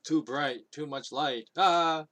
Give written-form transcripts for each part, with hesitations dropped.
Too bright, too much light. Ah!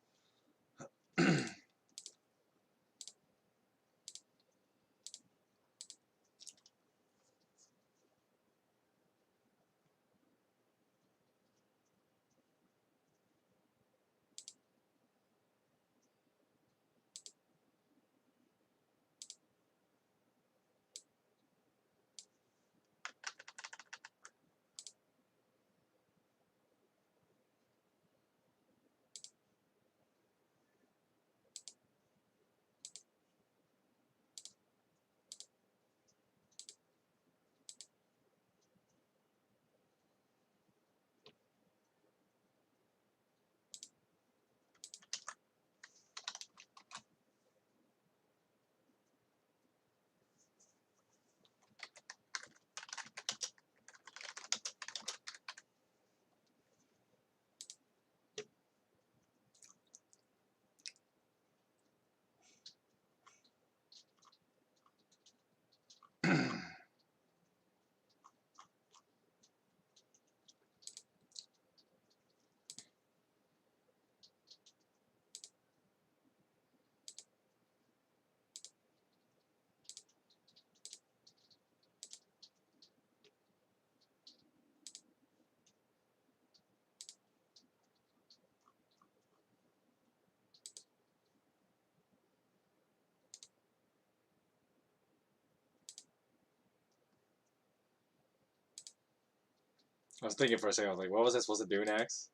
I was thinking for a second, I was like, what was I supposed to do next?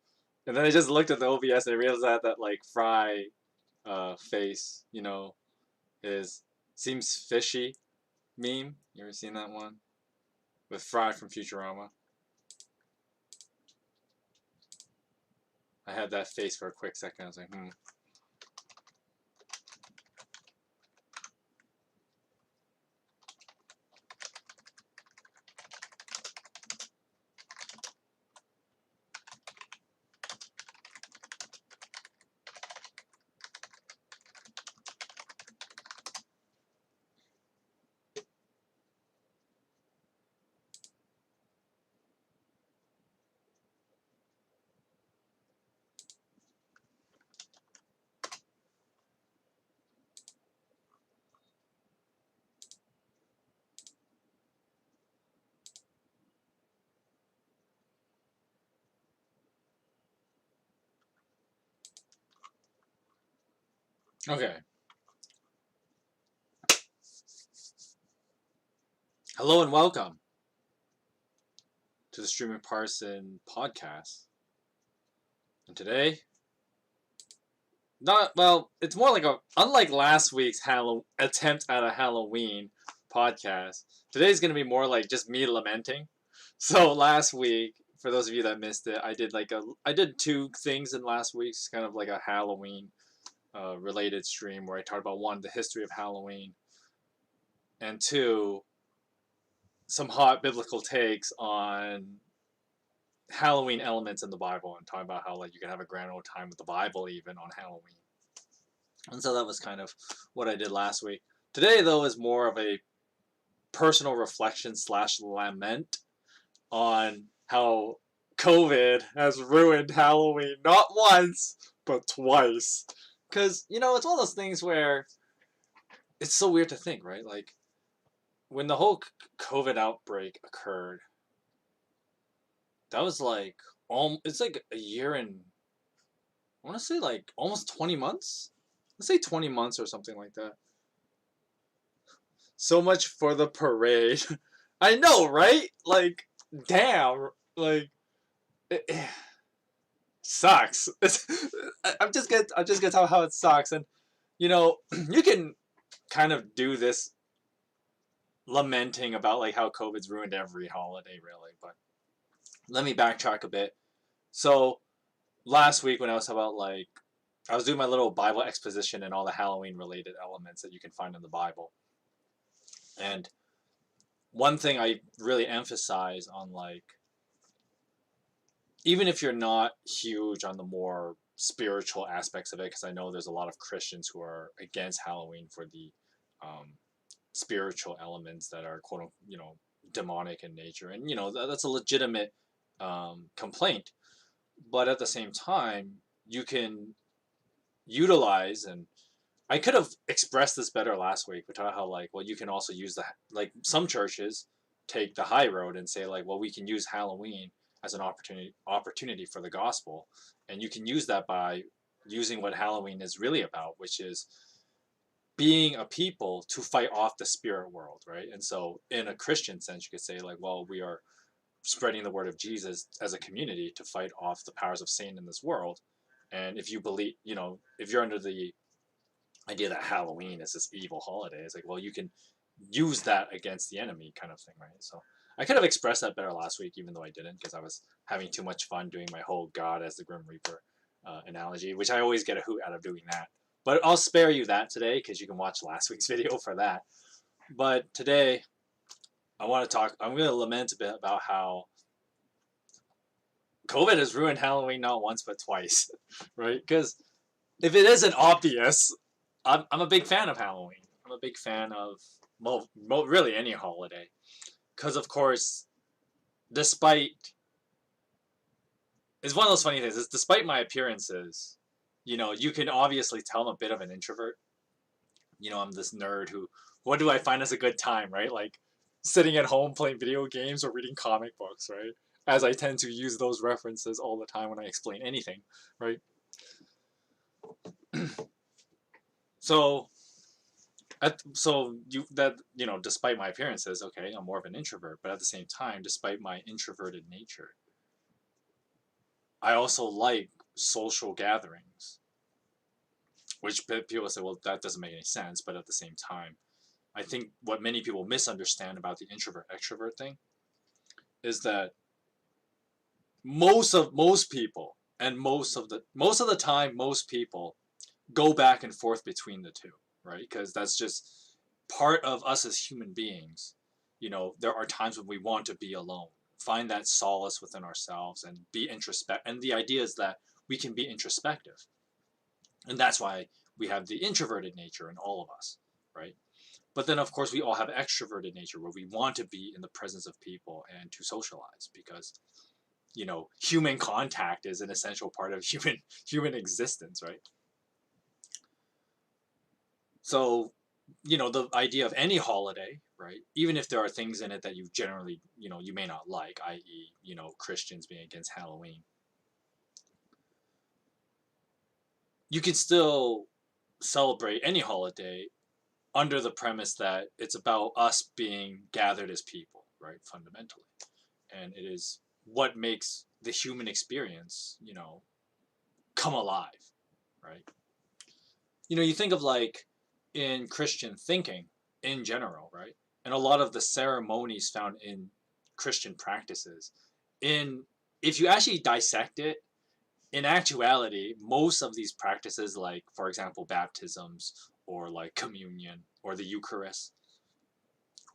And then I just looked at the OBS and I realized that like Fry face, is seems fishy meme. You ever seen that one? With Fry from Futurama. I had that face for a quick second. I was like, hmm. Okay. Hello and welcome to the Streaming Parson Podcast. And today, it's more like unlike last week's attempt at a Halloween podcast, today's going to be more like just me lamenting. So last week, for those of you that missed it, I did two things in last week's kind of like a Halloween related stream where I talked about one, the history of Halloween, and two, some hot biblical takes on Halloween elements in the Bible and talking about how like you can have a grand old time with the Bible even on Halloween. And so that was kind of what I did last week. Today though is more of a personal reflection / lament on how COVID has ruined Halloween not once but twice. Because it's one of those things where it's so weird to think, right? Like when the whole COVID outbreak occurred, that was like it's like a year and I want to say like almost 20 months. Let's say 20 months or something like that. So much for the parade. I know, right? Like, damn. Like, it sucks. I'm just gonna tell how it sucks, and you can kind of do this lamenting about like how COVID's ruined every holiday, really. But let me backtrack a bit. So last week when I was talking about like I was doing my little Bible exposition and all the Halloween related elements that you can find in the Bible. And one thing I really emphasize on like even if you're not huge on the more spiritual aspects of it, because I know there's a lot of Christians who are against Halloween for the spiritual elements that are quote unquote, demonic in nature, and that's a legitimate complaint. but at the same time, you can utilize, and I could have expressed this better last week, but how like, well, you can also use like some churches take the high road and say like, well, we can use Halloween as an opportunity for the gospel, and you can use that by using what Halloween is really about, which is being a people to fight off the spirit world, right? And so in a Christian sense, you could say like, well, we are spreading the word of Jesus as a community to fight off the powers of Satan in this world. And if you believe, if you're under the idea that Halloween is this evil holiday, it's like, well, you can use that against the enemy kind of thing, right? So I could have expressed that better last week, even though I didn't, because I was having too much fun doing my whole God as the Grim Reaper analogy, which I always get a hoot out of doing that. But I'll spare you that today because you can watch last week's video for that. But today, I'm going to lament a bit about how COVID has ruined Halloween not once but twice, right? Because if it isn't obvious, I'm a big fan of Halloween. I'm a big fan of really any holiday, because of course, despite it's one of those funny things. Is despite my appearances, you can obviously tell I'm a bit of an introvert. I'm this nerd who, what do I find as a good time, right? Like sitting at home playing video games or reading comic books, right? As I tend to use those references all the time when I explain anything, right? So despite my appearances, okay, I'm more of an introvert, but at the same time, despite my introverted nature, I also like social gatherings, which people say, well, that doesn't make any sense. But at the same time, I think what many people misunderstand about the introvert extrovert thing is that most people, and most of the time, most people go back and forth between the two, right? Because that's just part of us as human beings. There are times when we want to be alone, find that solace within ourselves, and be introspect. And the idea is that we can be introspective, and that's why we have the introverted nature in all of us, right? But then, of course, we all have extroverted nature where we want to be in the presence of people and to socialize because, human contact is an essential part of human existence, right? So, the idea of any holiday, right? Even if there are things in it that you generally, you may not like, i.e., Christians being against Halloween, you can still celebrate any holiday under the premise that it's about us being gathered as people, right? Fundamentally. And it is what makes the human experience, come alive, right? You think of like in Christian thinking in general, right? And a lot of the ceremonies found in Christian practices, if you actually dissect it, in actuality, most of these practices, like for example, baptisms or like communion or the Eucharist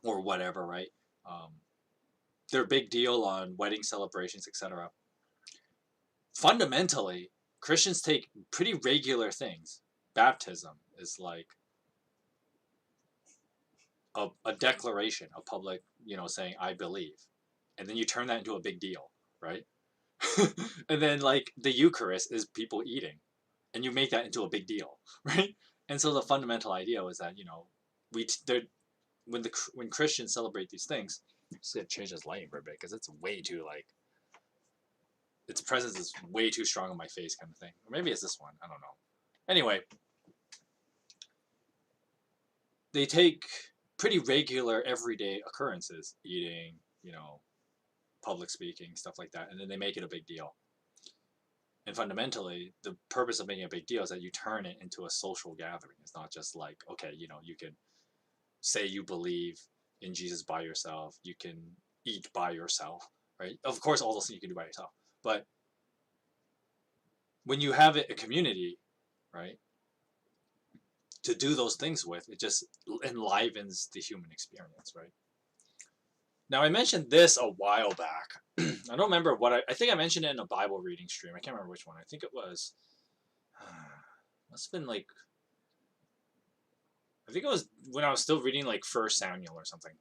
or whatever, right? They're a big deal on wedding celebrations, etc. Fundamentally, Christians take pretty regular things. Baptism is like a declaration, a public, saying, I believe. And then you turn that into a big deal, right? And then, like, the Eucharist is people eating. And you make that into a big deal, right? And so the fundamental idea was that, when Christians celebrate these things, I'm just going to change this lighting for a bit because it's way too, like, its presence is way too strong on my face kind of thing. Or maybe it's this one. I don't know. Anyway, they take pretty regular everyday occurrences, eating, public speaking, stuff like that, and then they make it a big deal. And fundamentally, the purpose of making a big deal is that you turn it into a social gathering. It's not just like, okay, you can say you believe in Jesus by yourself, you can eat by yourself, right? Of course, all those things you can do by yourself. But when you have a community, right, to do those things with, it just enlivens the human experience, right? Now, I mentioned this a while back. I don't remember I think I mentioned it in a Bible reading stream. I can't remember which one. I think it was, must have been like, I think it was when I was still reading like 1 Samuel or something.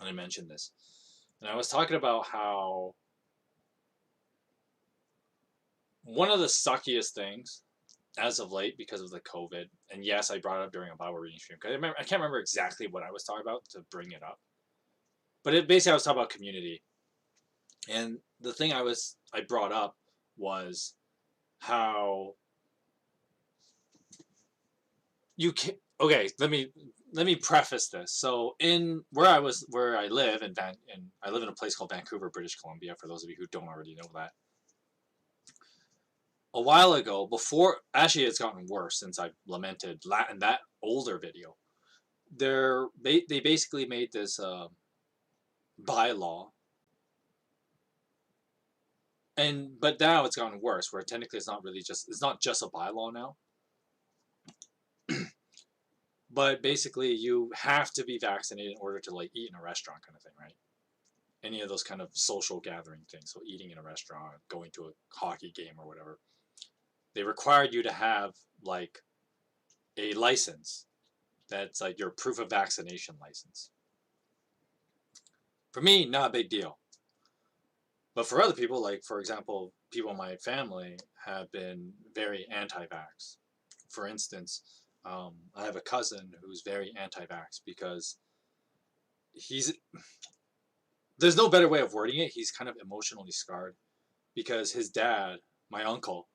And I mentioned this. And I was talking about how one of the suckiest things as of late because of the COVID, and yes, I brought it up during a Bible reading stream. Cause I can't remember exactly what I was talking about to bring it up, but basically I was talking about community, and the thing I brought up was how you can. Okay, let me preface this. So in where I live I live in a place called Vancouver, British Columbia. For those of you who don't already know that, a while ago, before actually it's gotten worse since I lamented in that older video. They basically made this bylaw, but now it's gotten worse. Where technically it's not just a bylaw now, but basically you have to be vaccinated in order to like eat in a restaurant, kind of thing, right? Any of those kind of social gathering things, so eating in a restaurant, going to a hockey game or whatever. They required you to have like a license that's like your proof of vaccination license. For me, not a big deal. But for other people, like for example, people in my family have been very anti-vax. For instance, I have a cousin who's very anti-vax because there's no better way of wording it. He's kind of emotionally scarred because his dad, my uncle,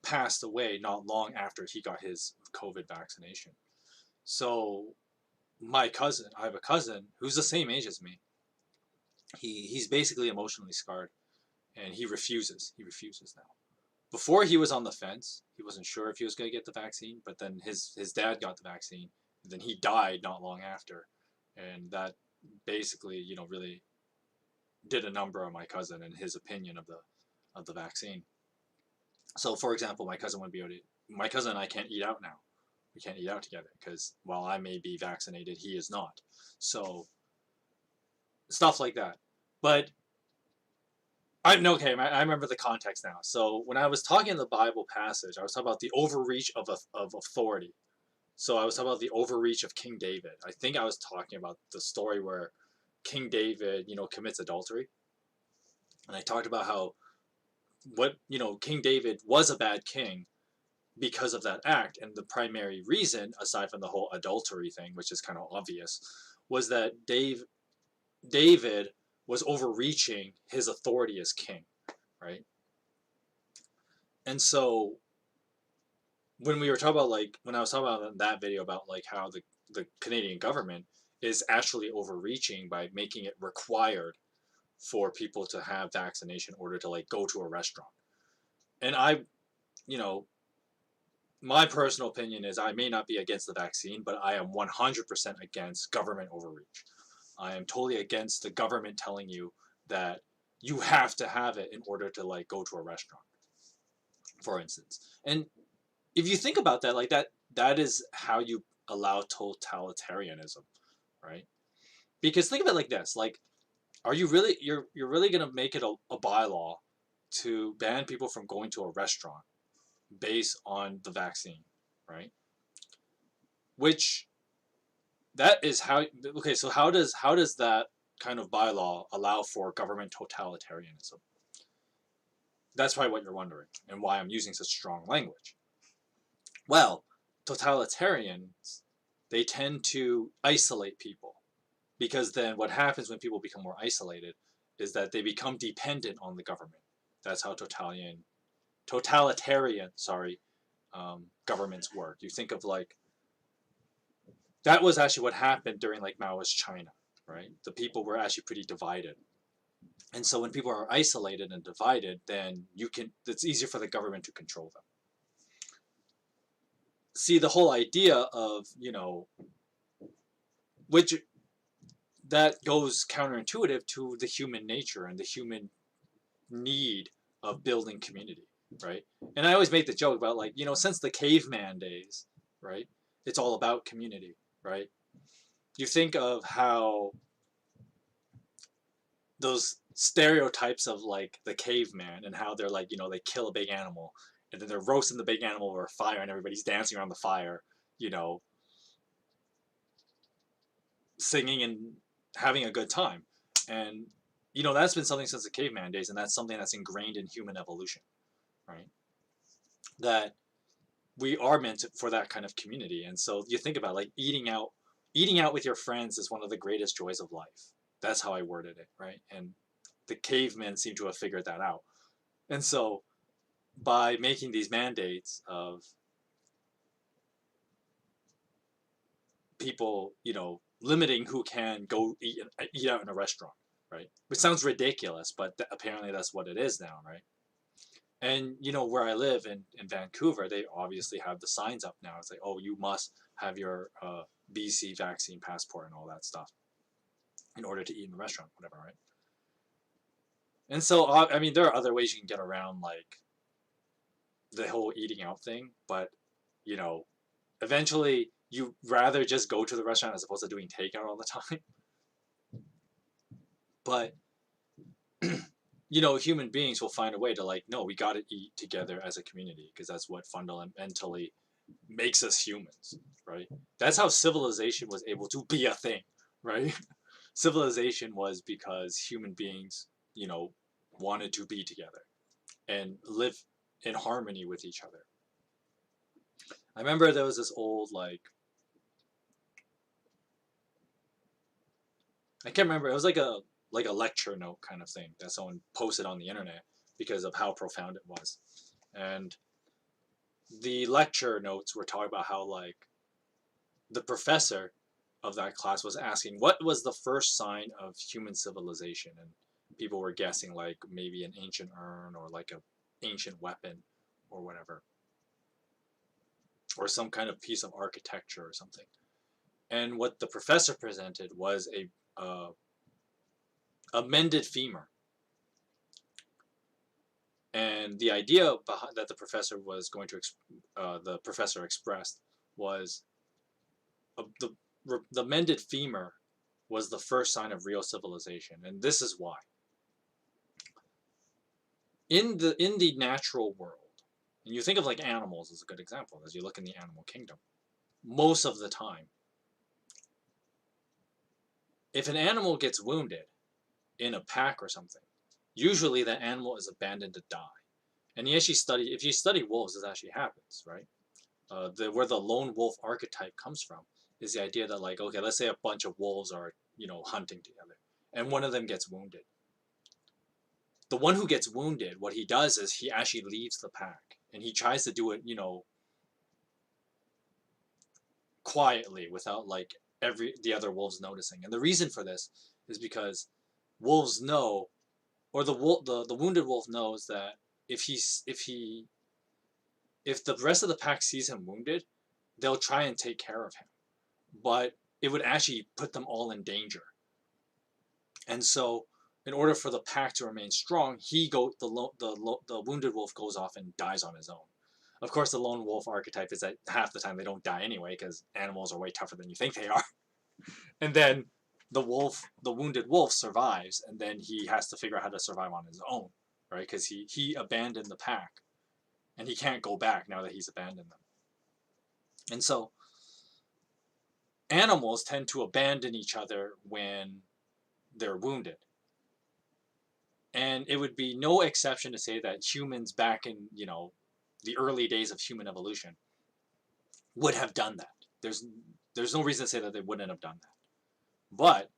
passed away not long after he got his COVID vaccination. So I have a cousin who's the same age as me. He's basically emotionally scarred, and he refuses. He refuses now. Before he was on the fence. He wasn't sure if he was going to get the vaccine, but then his dad got the vaccine, and then he died not long after, and that basically really did a number on my cousin and his opinion of the vaccine. So, for example, my cousin and I can't eat out now. We can't eat out together because while I may be vaccinated, he is not. So, stuff like that. But I remember the context now. So when I was talking in the Bible passage, I was talking about the overreach of authority. So I was talking about the overreach of King David. I think I was talking about the story where King David, commits adultery. And I talked about how King David was a bad king because of that act. And the primary reason, aside from the whole adultery thing, which is kind of obvious, was that David was overreaching his authority as king, right? And so when we were talking about when I was talking about in that video about how the Canadian government is actually overreaching by making it required for people to have vaccination in order to go to a restaurant. And my personal opinion is I may not be against the vaccine, but I am 100% against government overreach. I am totally against the government telling you that you have to have it in order to go to a restaurant, for instance. And if you think about that, that is how you allow totalitarianism, right? Because think of it like this: are you really you're really gonna make it a bylaw to ban people from going to a restaurant based on the vaccine, right? Which that is how okay. So how does that kind of bylaw allow for government totalitarianism? That's probably what you're wondering, and why I'm using such strong language. Well, totalitarians, they tend to isolate people, because then what happens when people become more isolated is that they become dependent on the government. That's how totalitarian governments work. You think of that was actually what happened during Maoist China, right? The people were actually pretty divided. And so when people are isolated and divided, then it's easier for the government to control them. See, the whole idea of, which that goes counterintuitive to the human nature and the human need of building community, right? And I always make the joke about since the caveman days, right? It's all about community, right? You think of how those stereotypes of the caveman and how they're they kill a big animal and then they're roasting the big animal over a fire and everybody's dancing around the fire, singing and having a good time. And that's been something since the caveman days, and that's something that's ingrained in human evolution, right? That we are for that kind of community. And so you think about like eating out with your friends is one of the greatest joys of life. That's how I worded it, right? And the cavemen seem to have figured that out. And so by making these mandates of people, limiting who can go eat out in a restaurant, right? Which sounds ridiculous, but apparently that's what it is now, right? And where I live in Vancouver, they obviously have the signs up now. It's like, oh, you must have your BC vaccine passport and all that stuff in order to eat in the restaurant, whatever, right? And so, I mean, there are other ways you can get around like the whole eating out thing, but you know, eventually you rather just go to the restaurant as opposed to doing takeout all the time. But human beings will find a way to like, no, we got to eat together as a community because that's what fundamentally makes us humans, right? That's how civilization was able to be a thing, right? Civilization was because human beings, wanted to be together and live in harmony with each other. I remember there was this old I can't remember. It was like a lecture note kind of thing that someone posted on the internet because of how profound it was. And the lecture notes were talking about how like the professor of that class was asking what was the first sign of human civilization, and people were guessing like maybe an ancient urn or like a ancient weapon or whatever, or some kind of piece of architecture or something. And what the professor presented was a mended femur. And the idea that the professor was going to the professor expressed was the mended femur was the first sign of real civilization, and this is why. In the natural world, and you think of like animals as a good example, as you look in the animal kingdom, most of the time, if an animal gets wounded in a pack or something, usually that animal is abandoned to die. And if you study wolves, this actually happens, right? Where the lone wolf archetype comes from is the idea that like, okay, let's say a bunch of wolves are hunting together, and one of them gets wounded. The one who gets wounded, what he does is he actually leaves the pack, and he tries to do it, quietly without like the other wolves noticing. And the reason for this is because wolves know, or the wounded wolf knows that if the rest of the pack sees him wounded, they'll try and take care of him, but it would actually put them all in danger. And so, in order for the pack to remain strong, the wounded wolf goes off and dies on his own. Of course, the lone wolf archetype is that half the time they don't die anyway because animals are way tougher than you think they are. And then the wounded wolf survives, and then he has to figure out how to survive on his own, right? Because he abandoned the pack, and he can't go back now that he's abandoned them. And so animals tend to abandon each other when they're wounded. And it would be no exception to say that humans back in, the early days of human evolution would have done that. There's no reason to say that they wouldn't have done that. But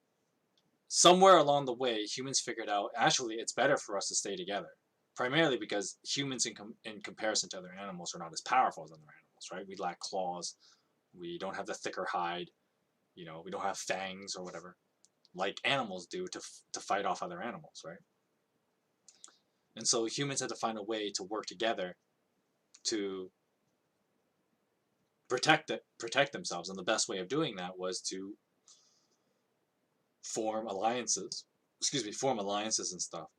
somewhere along the way, humans figured out, actually, it's better for us to stay together. Primarily because humans, in comparison to other animals, are not as powerful as other animals, right? We lack claws. We don't have the thicker hide. We don't have fangs or whatever, like animals do to fight off other animals, right? And so humans had to find a way to work together to protect themselves, and the best way of doing that was to form alliances and stuff,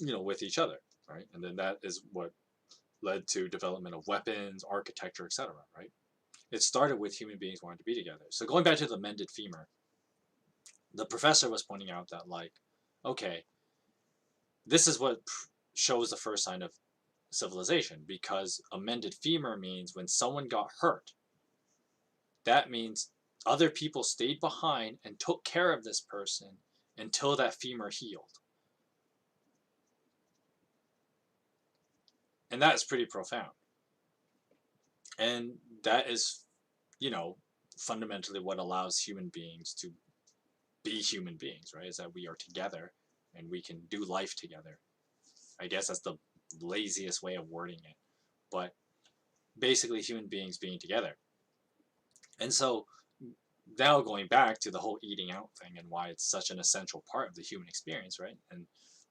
with each other, right? And then that is what led to development of weapons, architecture, etc., right? It started with human beings wanting to be together. So going back to the mended femur, the professor was pointing out that like, okay, this is what shows the first sign of civilization, because a mended femur means when someone got hurt, that means other people stayed behind and took care of this person until that femur healed. And that is pretty profound. And that is, you know, fundamentally what allows human beings to be human beings, right? Is that we are together and we can do life together. I guess that's the laziest way of wording it. But basically, human beings being together. And so now going back to the whole eating out thing and why it's such an essential part of the human experience, right? And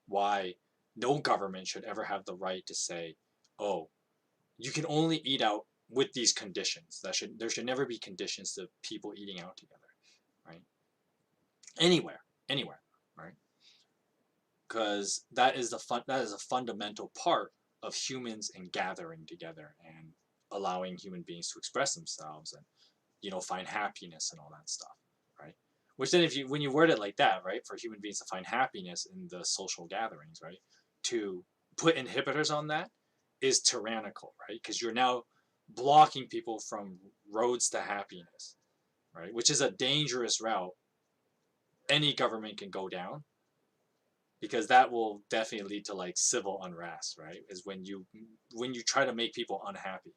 why no government should ever have the right to say, oh, you can only eat out with these conditions. There should never be conditions to people eating out together, right? Anywhere, right? Because that is a fundamental part of humans and gathering together and allowing human beings to express themselves and find happiness and all that stuff, right? Which then, when you word it like that, right, for human beings to find happiness in the social gatherings, right, to put inhibitors on that is tyrannical, right? Because you're now blocking people from roads to happiness, right? Which is a dangerous route any government can go down, because that will definitely lead to like civil unrest, right? Is when you try to make people unhappy,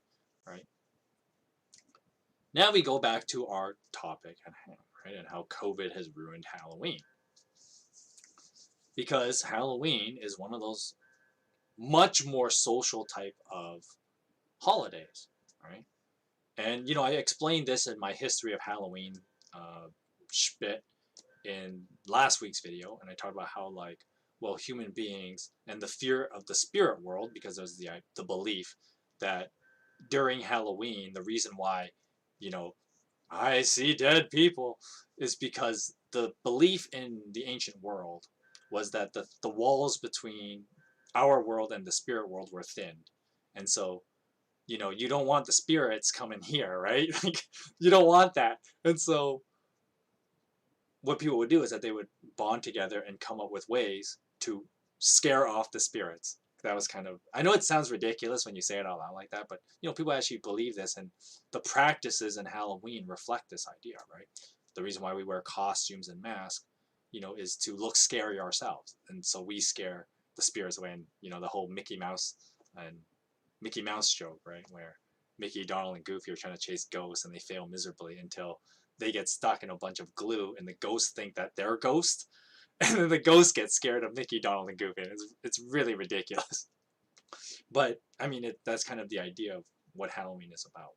right? Now we go back to our topic at hand, right? And how COVID has ruined Halloween. Because Halloween is one of those much more social type of holidays, right? And, I explained this in my history of Halloween spit in last week's video. And I talked about how, like, well, human beings and the fear of the spirit world, because there's the belief that during Halloween, the reason why, I see dead people is because the belief in the ancient world was that the walls between our world and the spirit world were thinned. And so, you don't want the spirits coming here, right? Like, you don't want that. And so what people would do is that they would bond together and come up with ways to scare off the spirits. That was kind of, I know it sounds ridiculous when you say it out loud like that, but people actually believe this, and the practices in Halloween reflect this idea, right? The reason why we wear costumes and masks, is to look scary ourselves, and so we scare the spirits away. And the whole Mickey Mouse joke, right, where Mickey, Donald, and Goofy are trying to chase ghosts and they fail miserably until they get stuck in a bunch of glue, and the ghosts think that they're a ghost, and then the ghost gets scared of Mickey, Donald, and Goofy. It's really ridiculous. But, I mean, that's kind of the idea of what Halloween is about.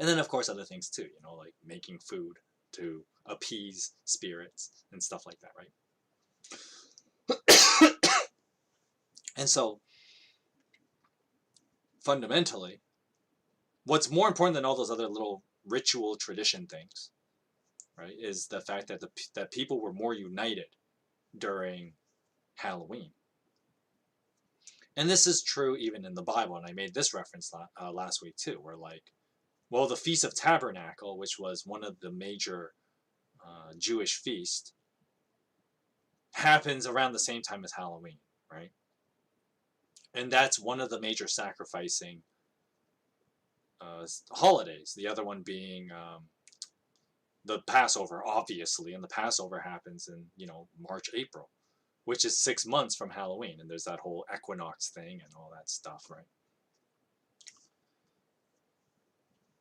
And then, of course, other things too, like making food to appease spirits and stuff like that, right? And so, fundamentally, what's more important than all those other little ritual tradition things, right, is the fact that that people were more united during Halloween. And this is true even in the Bible, and I made this reference last week too, where the Feast of Tabernacle, which was one of the major Jewish feasts, happens around the same time as Halloween, right? And that's one of the major sacrificing holidays. The other one being the Passover, obviously, and the Passover happens in March, April, which is 6 months from Halloween, and there's that whole equinox thing and all that stuff, right?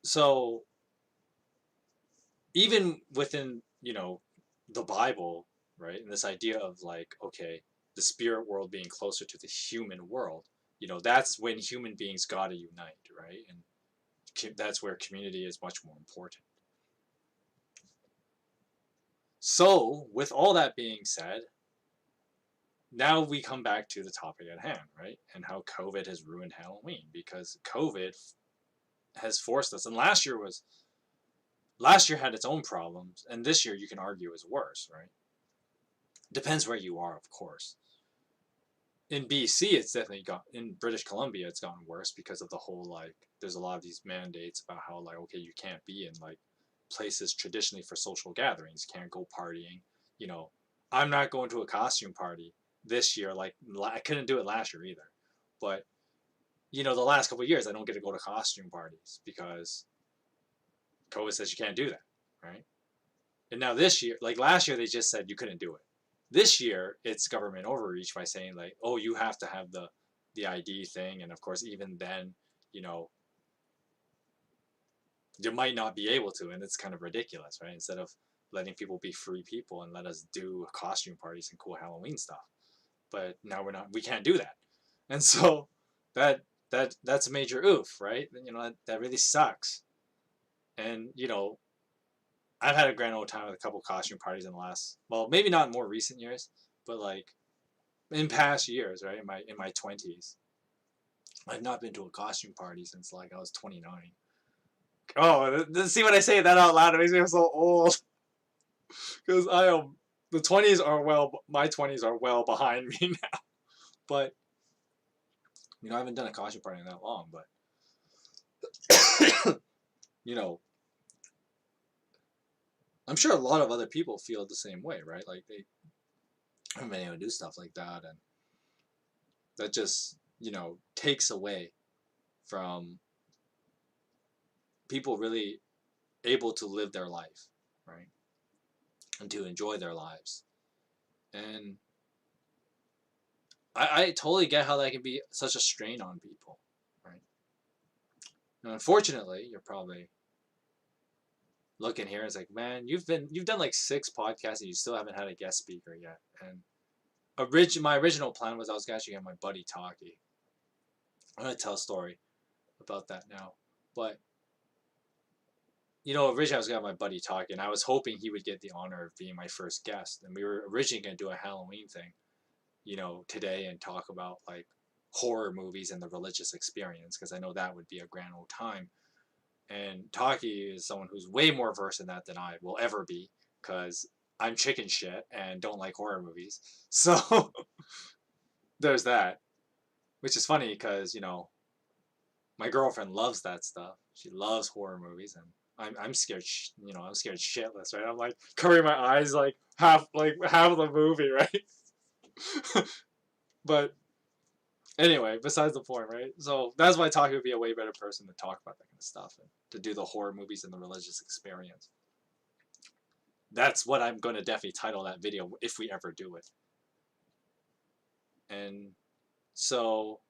So even within the Bible, right, and this idea of like, okay, the spirit world being closer to the human world, that's when human beings gotta unite, right? And that's where community is much more important. So, with all that being said, now we come back to the topic at hand, right? And how COVID has ruined Halloween, because COVID has forced us. And last year had its own problems, and this year you can argue is worse, right? Depends where you are, of course. In BC, it's definitely in British Columbia, it's gotten worse because of the whole, like, there's a lot of these mandates about how, like, okay, you can't be in, like, places traditionally for social gatherings. You can't go partying. I'm not going to a costume party this year. Like, I couldn't do it last year either. But, the last couple of years, I don't get to go to costume parties because COVID says you can't do that, right? And now this year, like last year, they just said you couldn't do it. This year, it's government overreach by saying like, oh, you have to have the the ID thing, and of course even then, you know, you might not be able to, and it's kind of ridiculous, right? Instead of letting people be free people and let us do costume parties and cool Halloween stuff, but now we can't do that, and so that that's a major oof, right? You know, that really sucks. And you know, I've had a grand old time with a couple costume parties in the last, well, maybe not in more recent years, but like in past years, right? In my 20s, I've not been to a costume party since like I was 29. Oh, see when I say that out loud, it makes me feel so old. Because I am, the 20s are my 20s are well behind me now. But, you know, I haven't done a costume party in that long, but, you know, I'm sure a lot of other people feel the same way, right? Like they haven't been able to do stuff like that, and that just, you know, takes away from people really able to live their life, right? And to enjoy their lives. And I totally get how that can be such a strain on people, right? And unfortunately, you're probably looking here and it's like, man, you've done like 6 podcasts and you still haven't had a guest speaker yet. And my original plan was I was actually get my buddy Taki. I'm gonna tell a story about that now, but you know, originally I was gonna have my buddy Taki, and I was hoping he would get the honor of being my first guest. And we were originally gonna do a Halloween thing, you know, today and talk about like horror movies and the religious experience, because I know that would be a grand old time. And Taki is someone who's way more versed in that than I will ever be, because I'm chicken shit and don't like horror movies. So there's that, which is funny because, you know, my girlfriend loves that stuff. She loves horror movies, and I'm scared, you know, I'm scared shitless, right? I'm like covering my eyes like half of the movie, right? But anyway, besides the point, right? So that's why Taki would be a way better person to talk about that kind of stuff and to do the horror movies and the religious experience. That's what I'm going to definitely title that video if we ever do it. And so,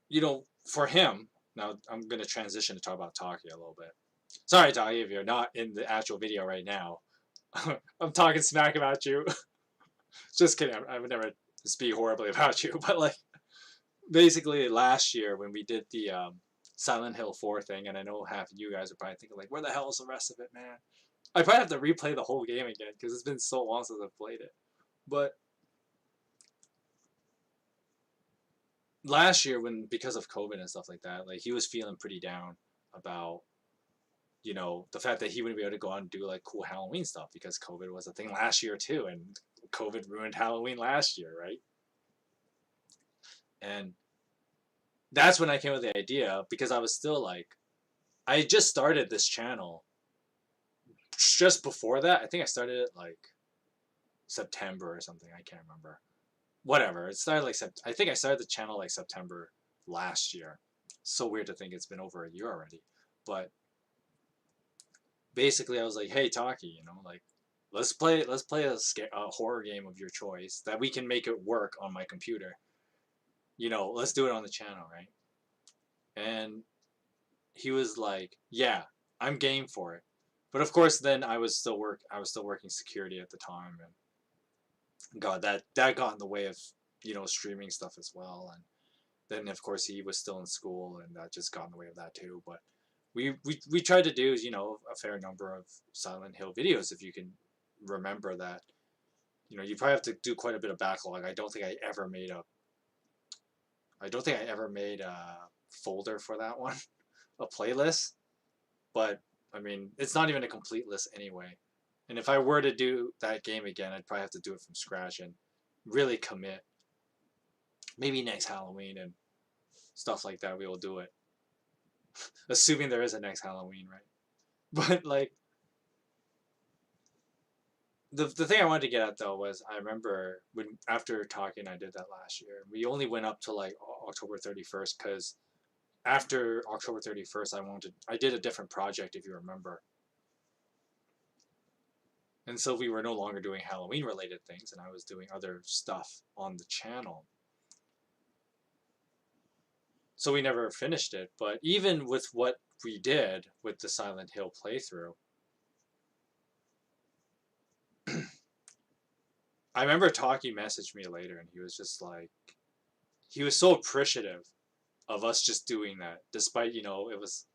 you know, for him, now I'm going to transition to talk about Taki a little bit. Sorry, Taki, if you're not in the actual video right now. I'm talking smack about you. Just kidding. I would never speak horribly about you. But like, basically last year when we did the Silent Hill 4 thing, and I know half of you guys are probably thinking like, where the hell is the rest of it, man? I probably have to replay the whole game again because it's been so long since I've played it. But last year, because of COVID and stuff like that, like he was feeling pretty down about, you know, the fact that he wouldn't be able to go out and do like cool Halloween stuff because COVID was a thing last year too, and COVID ruined Halloween last year, right? And that's when I came with the idea, because I was still like, I just started this channel just before that. I think I started it like September or something. I can't remember. Whatever. It started like I think I started the channel like September last year. So weird to think it's been over a year already. But basically, I was like, "Hey, Taki, you know, like, let's play a horror game of your choice that we can make it work on my computer. You know, let's do it on the channel, right?" And he was like, "Yeah, I'm game for it." But of course, then I was still working security at the time, and God, that got in the way of, you know, streaming stuff as well. And then of course he was still in school, and that just got in the way of that too. But we tried to do, you know, a fair number of Silent Hill videos. If you can remember that, you know, you probably have to do quite a bit of backlog. I don't think I ever made a folder for that one, a playlist. But I mean, it's not even a complete list anyway. And if I were to do that game again, I'd probably have to do it from scratch and really commit. Maybe next Halloween and stuff like that, we will do it. Assuming there is a next Halloween, right? But like, the thing I wanted to get at though was, I remember when after talking, I did that last year. We only went up to like October 31st because after October 31st, I did a different project, if you remember. And so we were no longer doing Halloween related things, and I was doing other stuff on the channel. So we never finished it. But even with what we did with the Silent Hill playthrough, I remember Taki messaged me later, and he was just like, he was so appreciative of us just doing that, despite, you know, it was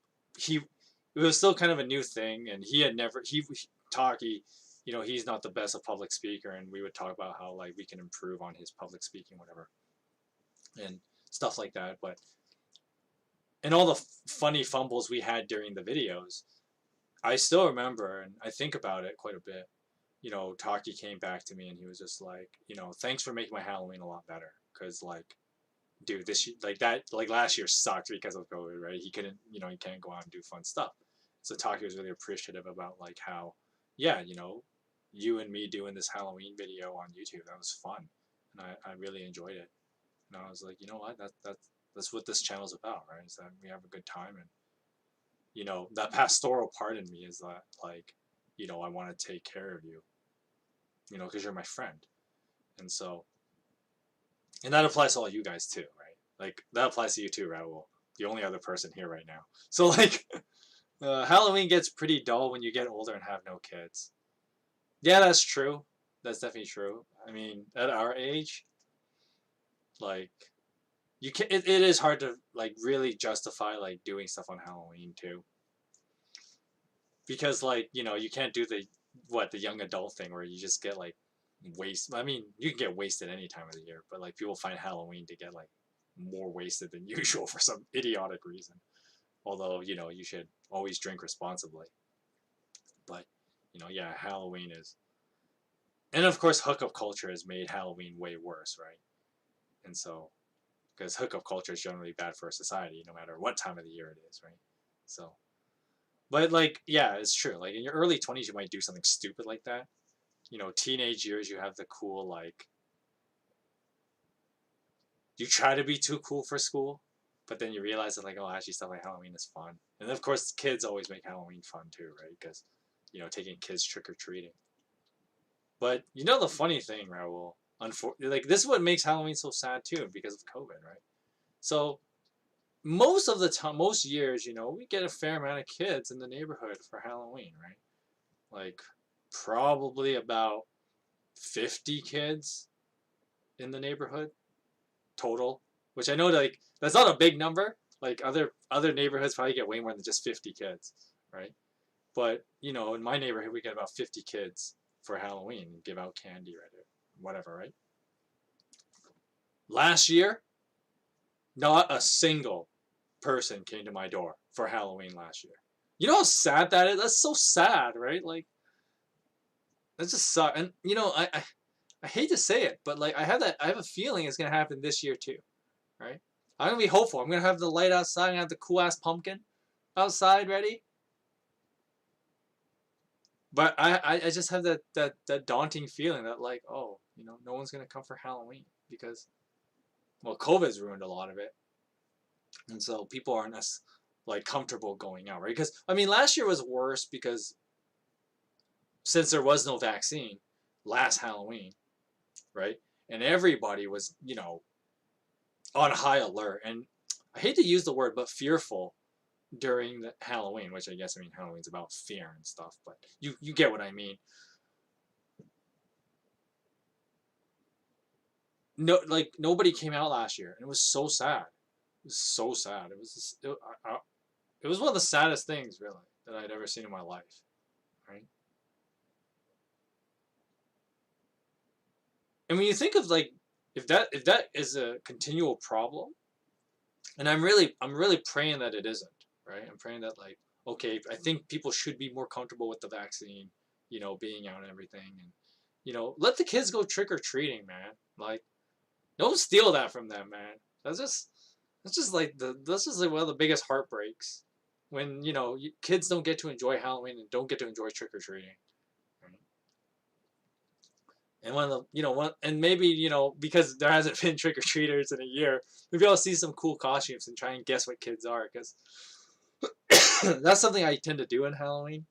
still kind of a new thing, and he had never Taki, you know, he's not the best of public speaker, and we would talk about how like we can improve on his public speaking, whatever, and stuff like that. But and all the funny fumbles we had during the videos, I still remember, and I think about it quite a bit. You know, Taki came back to me, and he was just like, you know, thanks for making my Halloween a lot better, because like, dude, like last year sucked because of COVID, right? He couldn't, you know, he can't go out and do fun stuff. So Taki was really appreciative about like how, yeah, you know, you and me doing this Halloween video on YouTube, that was fun, and I really enjoyed it. And I was like, you know what, that's what this channel's about, right? Is that we have a good time, and you know, that pastoral part in me is that like, you know, I want to take care of you, you know, because you're my friend, and so. And that applies to all you guys too, right? Like, that applies to you too, Raul. The only other person here right now. So, like, Halloween gets pretty dull when you get older and have no kids. Yeah, that's true. That's definitely true. I mean, at our age, like, you can it is hard to, like, really justify, like, doing stuff on Halloween too. Because, like, you know, you can't do the young adult thing where you just get, like, I mean, you can get wasted any time of the year, but like people find Halloween to get like more wasted than usual for some idiotic reason. Although, you know, you should always drink responsibly. But, you know, yeah, Halloween is, and of course hookup culture has made Halloween way worse, right? And so, because hookup culture is generally bad for a society no matter what time of the year it is, right? So, but like, yeah, it's true. Like in your early 20s you might do something stupid like that. You know, teenage years, you have the cool, like, you try to be too cool for school, but then you realize that, like, oh, actually, stuff like Halloween is fun. And then, of course, kids always make Halloween fun, too, right? Because, you know, taking kids trick-or-treating. But, you know, the funny thing, Raul, like, this is what makes Halloween so sad, too, because of COVID, right? So, most of the time, most years, you know, we get a fair amount of kids in the neighborhood for Halloween, right? Like, probably about 50 kids in the neighborhood total, which I know like that's not a big number. Like other neighborhoods probably get way more than just 50 kids, right? But you know, in my neighborhood we get about 50 kids for Halloween and give out candy, right? Whatever, right? Last year, not a single person came to my door for Halloween last year. You know how sad that is? That's so sad, right? Like that just sucks. And you know, I hate to say it, but like I have a feeling it's gonna happen this year too, right? I'm gonna be hopeful. I'm gonna have the light outside. I'm gonna have the cool ass pumpkin outside ready. But I just have that daunting feeling that like, oh, you know, no one's gonna come for Halloween because, well, COVID's ruined a lot of it, and so people aren't as like comfortable going out, right? Because I mean, last year was worse because since there was no vaccine last Halloween, right? And everybody was, you know, on high alert. And I hate to use the word, but fearful during the Halloween, which I guess, I mean, Halloween's about fear and stuff, but you get what I mean. No, like nobody came out last year, and it was so sad. It was so sad. It was just, it was one of the saddest things, really, that I'd ever seen in my life, right? And when you think of like, if that is a continual problem, and I'm really praying that it isn't, right? I'm praying that like, okay, I think people should be more comfortable with the vaccine, you know, being out and everything, and you know, let the kids go trick or treating, man. Like, don't steal that from them, man. That's just like one of the biggest heartbreaks when you know kids don't get to enjoy Halloween and don't get to enjoy trick or treating. And one of the, you know, and maybe, you know, because there hasn't been trick or treaters in a year, maybe I'll see some cool costumes and try and guess what kids are, because that's something I tend to do in Halloween.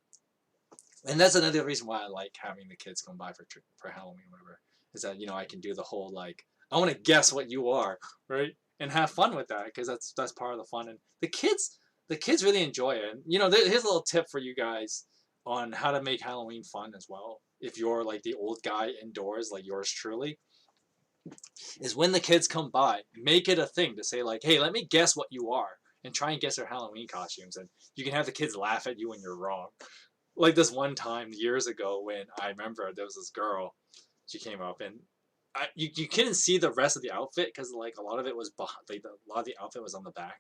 And that's another reason why I like having the kids come by for Halloween, or whatever. Is that I can do the whole like I want to guess what you are, right, and have fun with that because that's part of the fun. And the kids really enjoy it. And, here's a little tip for you guys on how to make Halloween fun as well. If you're like the old guy indoors, like yours truly, is when the kids come by, make it a thing to say like, "Hey, let me guess what you are," and try and guess their Halloween costumes, and you can have the kids laugh at you when you're wrong. Like this one time years ago when I remember there was this girl, she came up and you couldn't see the rest of the outfit because like a lot of it was like a lot of the outfit was on the back.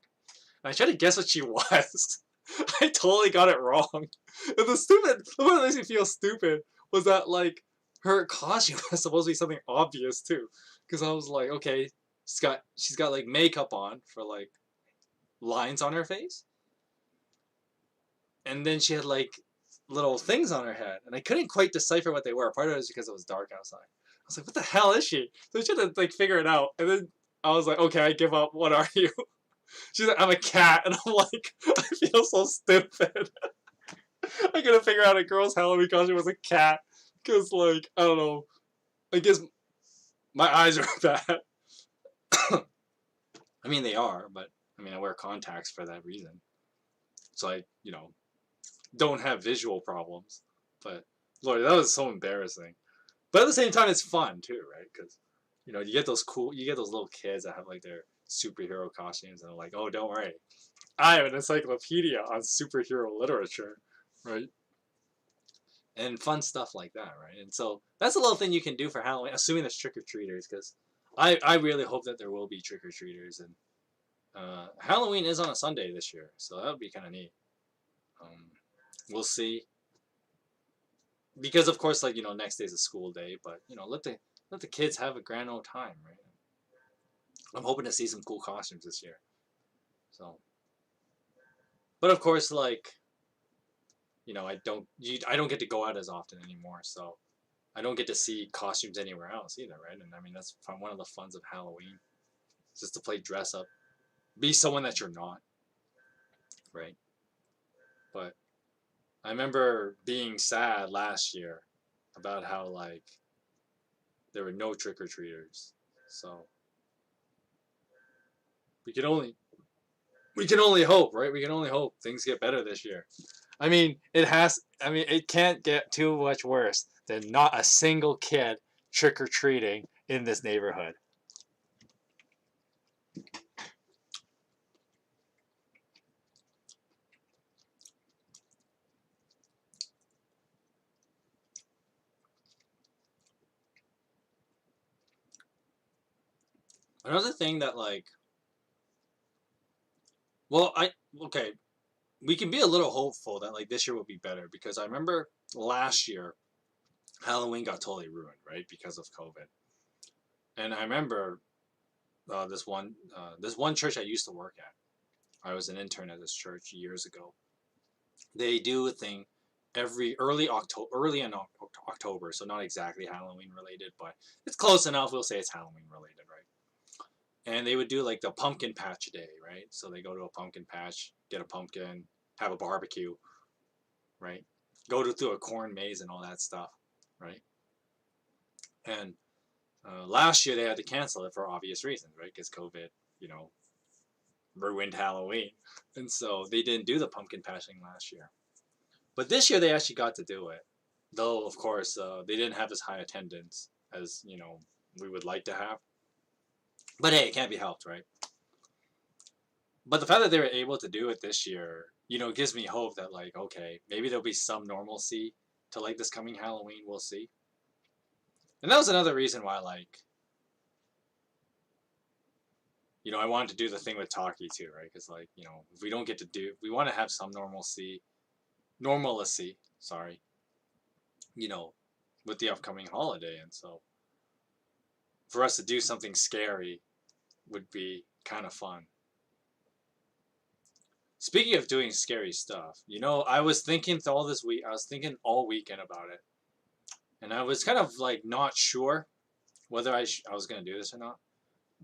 And I tried to guess what she was. I totally got it wrong. And the one that makes me feel stupid was that like her costume was supposed to be something obvious too, because I was like, okay, she's got like makeup on for like lines on her face, and then she had like little things on her head, and I couldn't quite decipher what they were. Part of it was because it was dark outside. I was like, what the hell is she? So I tried to like figure it out, and then I was like, okay, I give up. What are you? She's like, I'm a cat, and I'm like, I feel so stupid. I couldn't figure out a girl's Halloween costume was a cat, because like I don't know. I guess my eyes are bad. I mean, they are, but I mean, I wear contacts for that reason. So I, don't have visual problems. But Lord, that was so embarrassing. But at the same time, it's fun too, right? Because you get those little kids that have like their superhero costumes, and they're like, "Oh, don't worry, I have an encyclopedia on superhero literature," right? And fun stuff like that, right? And so that's a little thing you can do for Halloween, assuming there's trick or treaters, because I really hope that there will be trick or treaters, and Halloween is on a Sunday this year, so that would be kind of neat. We'll see, because of course, like next day's a school day, but let the kids have a grand old time, right? I'm hoping to see some cool costumes this year. So, but of course, like I don't get to go out as often anymore, so I don't get to see costumes anywhere else either, right? And I mean that's one of the funs of Halloween, just to play dress up, be someone that you're not, right? But I remember being sad last year about how like there were no trick or treaters, so we can only hope, right? We can only hope things get better this year. I mean, it can't get too much worse than not a single kid trick or treating in this neighborhood. Another thing that like, well, okay, we can be a little hopeful that like this year will be better, because I remember last year Halloween got totally ruined, right, because of COVID. And I remember this one church I used to work at. I was an intern at this church years ago. They do a thing early in October, so not exactly Halloween related, but it's close enough. We'll say it's Halloween related, right? And they would do like the pumpkin patch day, right? So they go to a pumpkin patch, get a pumpkin, have a barbecue, right? Go through a corn maze and all that stuff, right? And last year they had to cancel it for obvious reasons, right? Because COVID, ruined Halloween, and so they didn't do the pumpkin patching last year. But this year they actually got to do it, though of course they didn't have as high attendance as we would like to have. But hey, it can't be helped, right? But the fact that they were able to do it this year, gives me hope that like, okay, maybe there'll be some normalcy to like this coming Halloween. We'll see. And that was another reason why like, I wanted to do the thing with Taki too, right? Because like, if we don't get to we want to have some normalcy, sorry, with the upcoming holiday. And so for us to do something scary would be kind of fun. Speaking of doing scary stuff, I was thinking all this week, I was thinking all weekend about it. And I was kind of like not sure whether I was going to do this or not.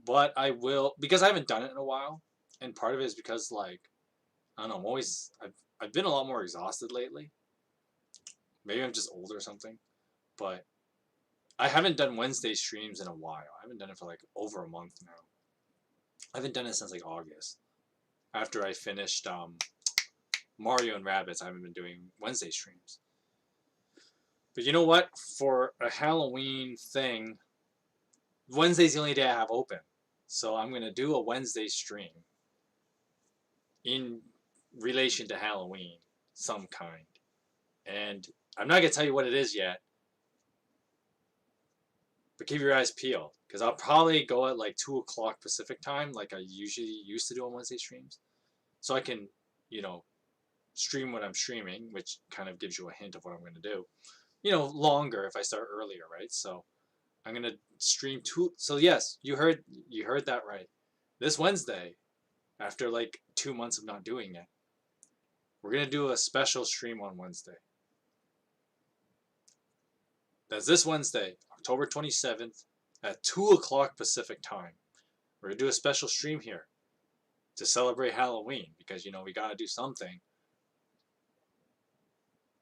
But I will, because I haven't done it in a while. And part of it is because like, I don't know, I've been a lot more exhausted lately. Maybe I'm just old or something. But I haven't done Wednesday streams in a while. I haven't done it for like over a month now. I haven't done it since like August. After I finished Mario and Rabbids, I haven't been doing Wednesday streams. But you know what? For a Halloween thing, Wednesday's the only day I have open. So I'm going to do a Wednesday stream in relation to Halloween, some kind. And I'm not going to tell you what it is yet, but keep your eyes peeled. Because I'll probably go at like 2 o'clock Pacific time, like I usually used to do on Wednesday streams. So I can, stream what I'm streaming, which kind of gives you a hint of what I'm going to do. Longer if I start earlier, right? So I'm going to stream 2. So yes, you heard that right. This Wednesday, after like 2 months of not doing it, we're going to do a special stream on Wednesday. That's this Wednesday, October 27th at 2 o'clock Pacific time. We're going to do a special stream here to celebrate Halloween because, we got to do something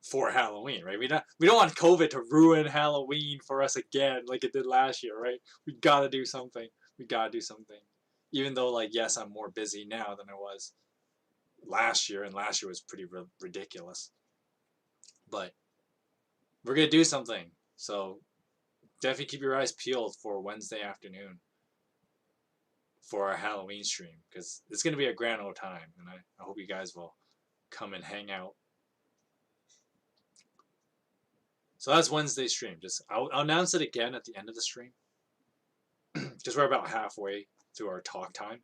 for Halloween, right? We don't want COVID to ruin Halloween for us again like it did last year, right? We got to do something. Even though, like, yes, I'm more busy now than I was last year, and last year was pretty ridiculous. But we're going to do something. So definitely keep your eyes peeled for Wednesday afternoon for our Halloween stream because it's going to be a grand old time, and I hope you guys will come and hang out. So that's Wednesday stream. I'll announce it again at the end of the stream because we're about halfway through our talk time.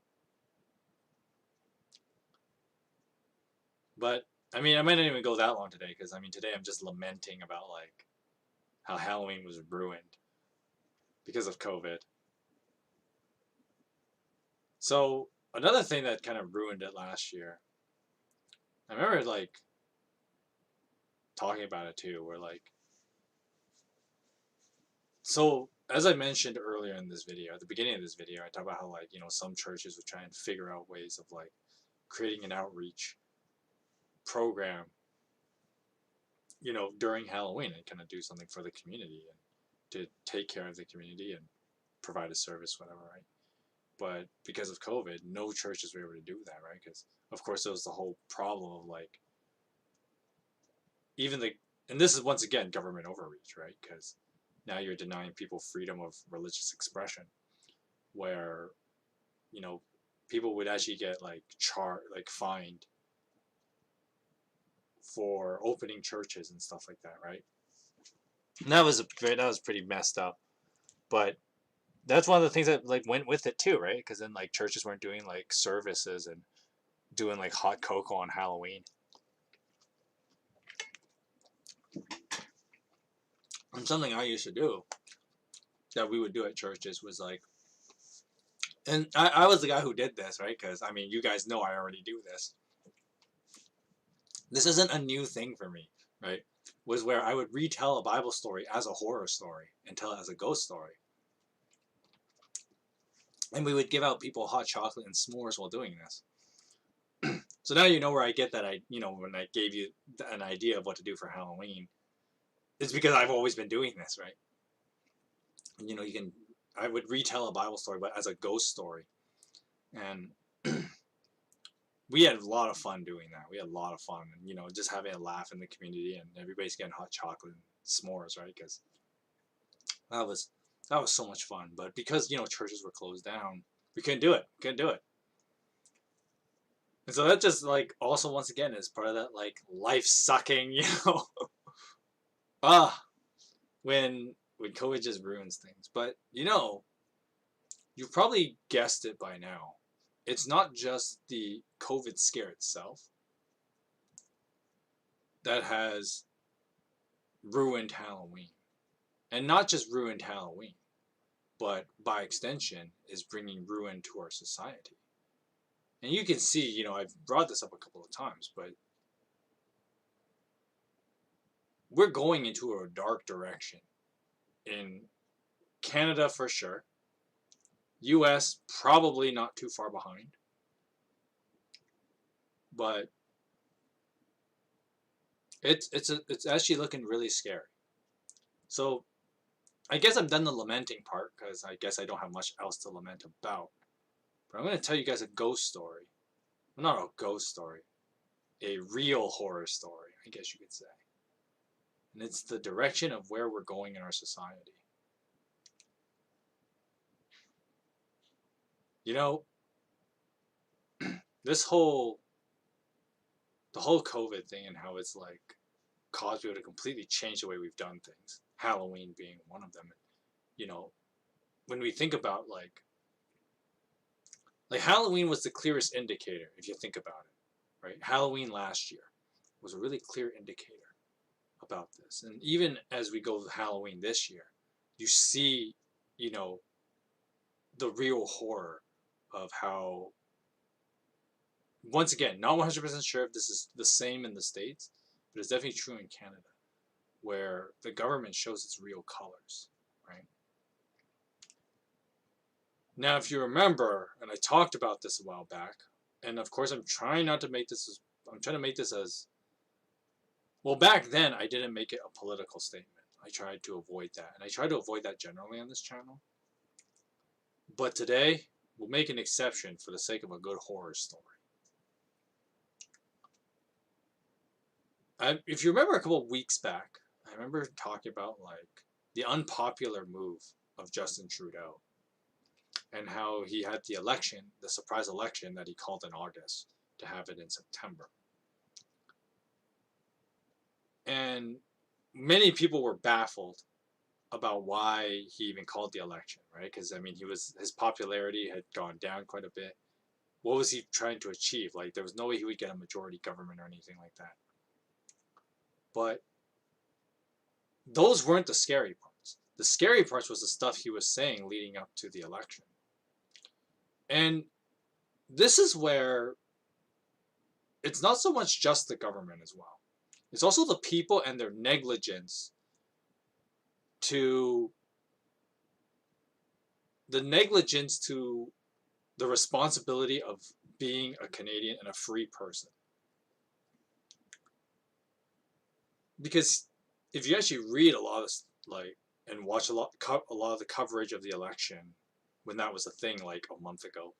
But I might not even go that long today because today I'm just lamenting about like how Halloween was ruined because of COVID. So another thing that kind of ruined it last year, I remember like talking about it too, where like, so as I mentioned earlier in this video, at the beginning of this video, I talked about how like, some churches were trying to figure out ways of like creating an outreach program, during Halloween and kind of do something for the community and to take care of the community and provide a service, whatever, right? But because of COVID, no churches were able to do that, right? Because of course there was the whole problem of like, and this is once again government overreach, right? Because now you're denying people freedom of religious expression, where, people would actually get like fined for opening churches and stuff like that, right? And that was pretty messed up, but that's one of the things that like went with it too, right? Because then like churches weren't doing like services and doing like hot cocoa on Halloween. And something I used to do that we would do at churches was like, and I was the guy who did this, right? Because you guys know I already do this. This isn't a new thing for me, right? Was where I would retell a Bible story as a horror story and tell it as a ghost story. And we would give out people hot chocolate and s'mores while doing this. So now you know where I get that when I gave you an idea of what to do for Halloween, it's because I've always been doing this, right? And, I would retell a Bible story, but as a ghost story. And we had a lot of fun doing that. We had a lot of fun, and, just having a laugh in the community, and everybody's getting hot chocolate and s'mores, right? Because that was so much fun. But because, churches were closed down, we couldn't do it. And so that just, like, also, once again, is part of that, like, life sucking, when COVID just ruins things. But, you've probably guessed it by now. It's not just the COVID scare itself that has ruined Halloween. And not just ruined Halloween, but by extension is bringing ruin to our society. And you can see, I've brought this up a couple of times, but we're going into a dark direction. In Canada for sure. US probably not too far behind. But It's actually looking really scary. So I guess I'm done the lamenting part because I guess I don't have much else to lament about. But I'm going to tell you guys a ghost story. Well, not a ghost story, a real horror story, I guess you could say. And it's the direction of where we're going in our society. You know, this whole the whole COVID thing and how it's like caused people to completely change the way we've done things. Halloween being one of them. You know, when we think about like Halloween was the clearest indicator if you think about it, right? Halloween last year was a really clear indicator about this. And even as we go to Halloween this year, you see, you know, the real horror of how, once again, not 100% sure if this is the same in the States, but it's definitely true in Canada, where the government shows its real colors, right? Now, if you remember, and I talked about this a while back, and of course I'm trying to make this as, well, back then I didn't make it a political statement. I tried to avoid that, and I try to avoid that generally on this channel. But today, we'll make an exception for the sake of a good horror story. If you remember a couple of weeks back, I remember talking about like the unpopular move of Justin Trudeau and how he had the election, the surprise election that he called in August to have it in September. And many people were baffled about why he even called the election, right? Because I mean, his popularity had gone down quite a bit. What was he trying to achieve? Like, there was no way he would get a majority government or anything like that. But those weren't the scary parts. The scary parts was the stuff he was saying leading up to the election. And this is where it's not so much just the government as well. It's also the people and their negligence to the responsibility of being a Canadian and a free person. Because if you actually read a lot of and watch a lot of the coverage of the election when that was a thing like a month ago,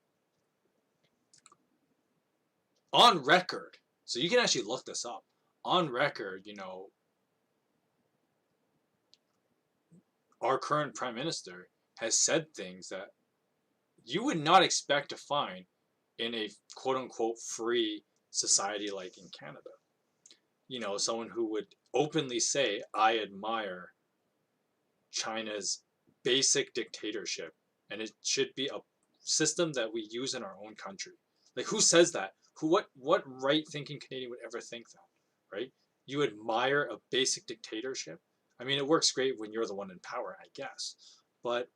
on record, so you can actually look this up, on record, you know, our current prime minister has said things that you would not expect to find in a quote-unquote free society like in Canada. You know, someone who would openly say, I admire China's basic dictatorship, and it should be a system that we use in our own country. Like, who says that? What right-thinking Canadian would ever think that, right? You admire a basic dictatorship? I mean, it works great when you're the one in power, I guess. But,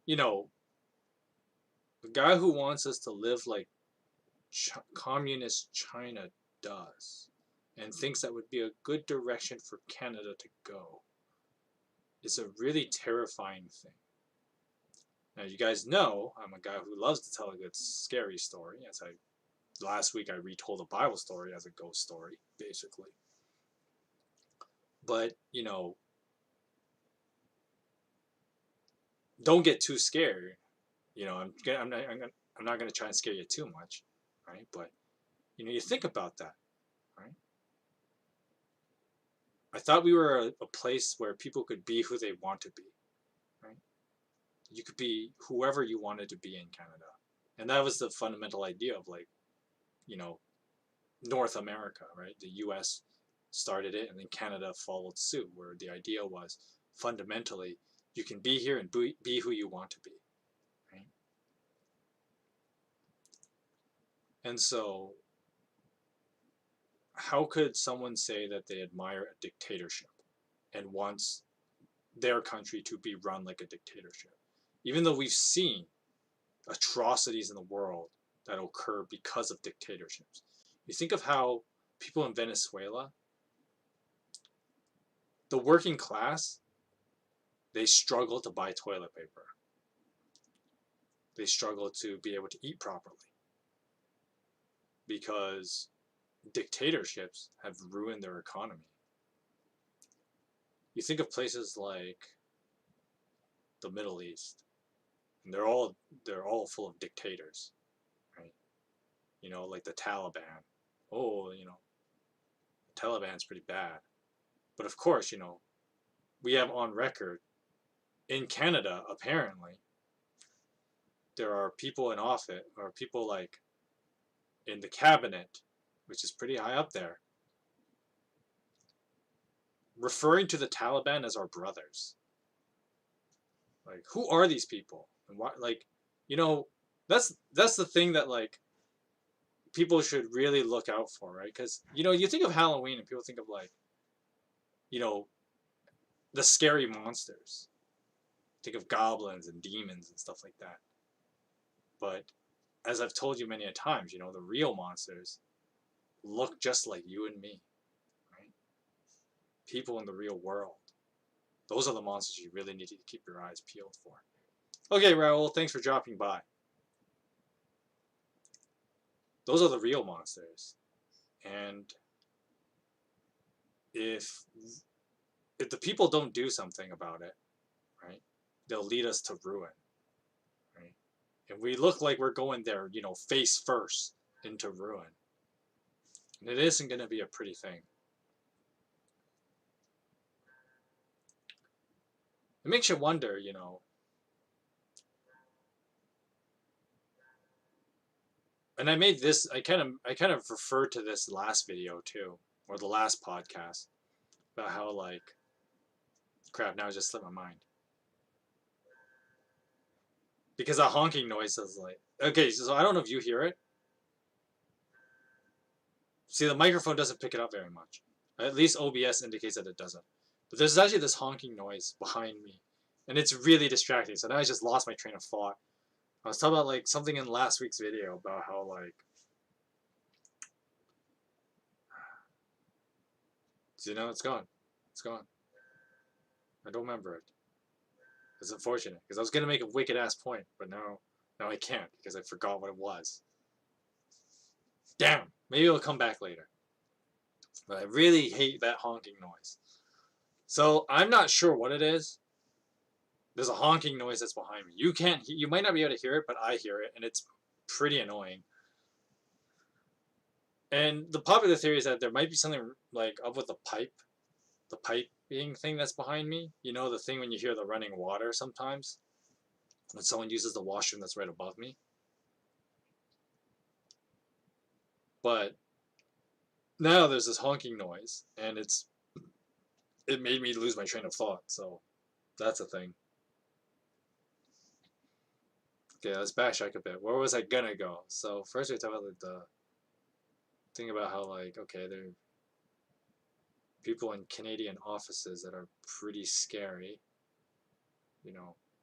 you know, the guy who wants us to live like communist China does and thinks that would be a good direction for Canada to go is a really terrifying thing. Now, you guys know I'm a guy who loves to tell a good scary story. Last week I retold a Bible story as a ghost story, basically. But, you know, don't get too scared. You know, I'm not going to try and scare you too much, right? But, you know, you think about that, right? I thought we were a place where people could be who they want to be, right? You could be whoever you wanted to be in Canada. And that was the fundamental idea of, like, you know, North America, right? The US started it and then Canada followed suit, where the idea was fundamentally you can be here and be who you want to be, right? And so how could someone say that they admire a dictatorship and wants their country to be run like a dictatorship, even though we've seen atrocities in the world that occur because of dictatorships? You think of how people in Venezuela, the working class, they struggle to buy toilet paper. They struggle to be able to eat properly because dictatorships have ruined their economy. You think of places like the Middle East, and they're all full of dictators, right? Like the Taliban. Oh, the Taliban's pretty bad. But of course, we have on record in Canada, apparently, there are people in office, or people like in the cabinet, which is pretty high up there, referring to the Taliban as our brothers. Like, who are these people? And why? Like, that's the thing that like people should really look out for, right? Because you think of Halloween and people think of like, the scary monsters. Think of goblins and demons and stuff like that. But as I've told you many a times, the real monsters look just like you and me, right? People in the real world. Those are the monsters you really need to keep your eyes peeled for. Okay, Raul, thanks for dropping by. Those are the real monsters. And if the people don't do something about it, right, they'll lead us to ruin, right? And we look like we're going there, face first into ruin. And it isn't going to be a pretty thing. It makes you wonder, and I made this, I kind of referred to this last video too, or the last podcast, about how like, crap, now I just slipped my mind. Because a honking noise is like, okay, so I don't know if you hear it. See, the microphone doesn't pick it up very much. At least OBS indicates that it doesn't. But there's actually this honking noise behind me, and it's really distracting. So now I just lost my train of thought. I was talking about like something in last week's video about how like, it's gone. It's gone. I don't remember it. It's unfortunate because I was gonna make a wicked ass point, but now I can't because I forgot what it was. Damn. Maybe it'll come back later. But I really hate that honking noise. So I'm not sure what it is. There's a honking noise that's behind me. You might not be able to hear it, but I hear it, and it's pretty annoying. And the popular theory is that there might be something like up with the piping thing that's behind me. The thing when you hear the running water sometimes, when someone uses the washroom that's right above me. But now there's this honking noise, and it made me lose my train of thought. So that's a thing. Okay, let's backtrack a bit. Where was I gonna go? So first we talked about like the thing about how like, okay, there are people in Canadian offices that are pretty scary, and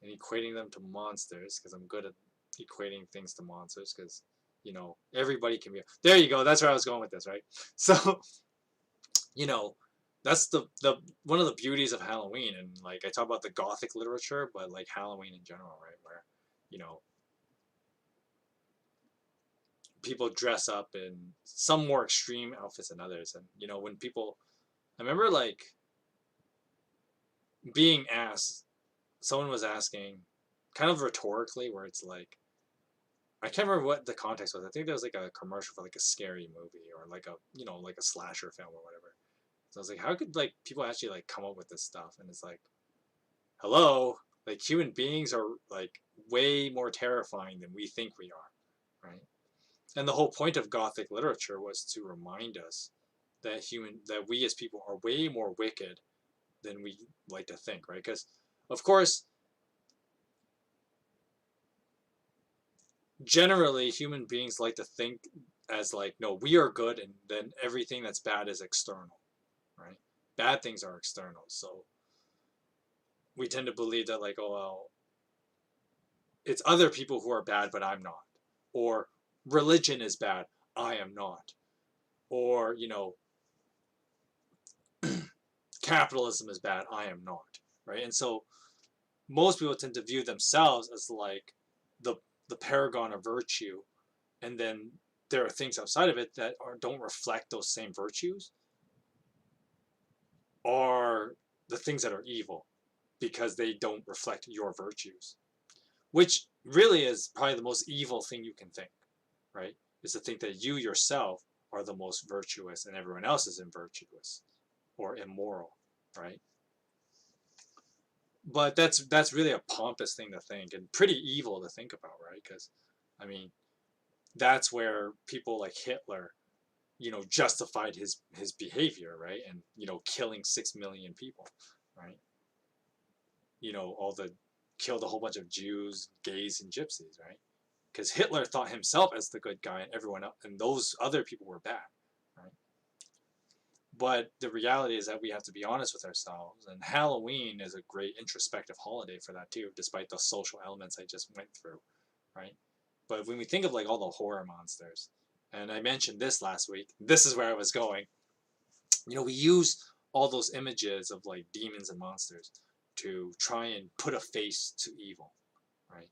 equating them to monsters, because I'm good at equating things to monsters, because everybody can be. There you go. That's where I was going with this, right? So, that's the one of the beauties of Halloween, and like I talk about the Gothic literature, but like Halloween in general, right? Where people dress up in some more extreme outfits than others, and when people, I remember like being asked, someone was asking, kind of rhetorically, where it's like, I can't remember what the context was. I think there was like a commercial for like a scary movie or like a like a slasher film or whatever. So I was like, how could like people actually like come up with this stuff? And it's like, hello, like human beings are like way more terrifying than we think we are, right? And the whole point of Gothic literature was to remind us that we as people are way more wicked than we like to think, right? Because of course, generally human beings like to think as like, no, we are good, and then everything that's bad is external, right? Bad things are external. So we tend to believe that like, oh well, it's other people who are bad, but I'm not. Or religion is bad, I am not. Or, capitalism is bad, I am not. Right? And so most people tend to view themselves as like the paragon of virtue, and then there are things outside of it that don't reflect those same virtues are the things that are evil because they don't reflect your virtues, which really is probably the most evil thing you can think, right? Is to think that you yourself are the most virtuous and everyone else is virtuous or immoral, right? But that's really a pompous thing to think and pretty evil to think about, right? Because, I mean, that's where people like Hitler, justified his behavior, right? And killing 6 million people, right? All the killed a whole bunch of Jews, gays, and gypsies, right? Because Hitler thought himself as the good guy, and everyone else, and those other people were bad, right? But the reality is that we have to be honest with ourselves, and Halloween is a great introspective holiday for that too, despite the social elements I just went through, right? But when we think of like all the horror monsters, and I mentioned this last week, this is where I was going. We use all those images of like demons and monsters to try and put a face to evil, right?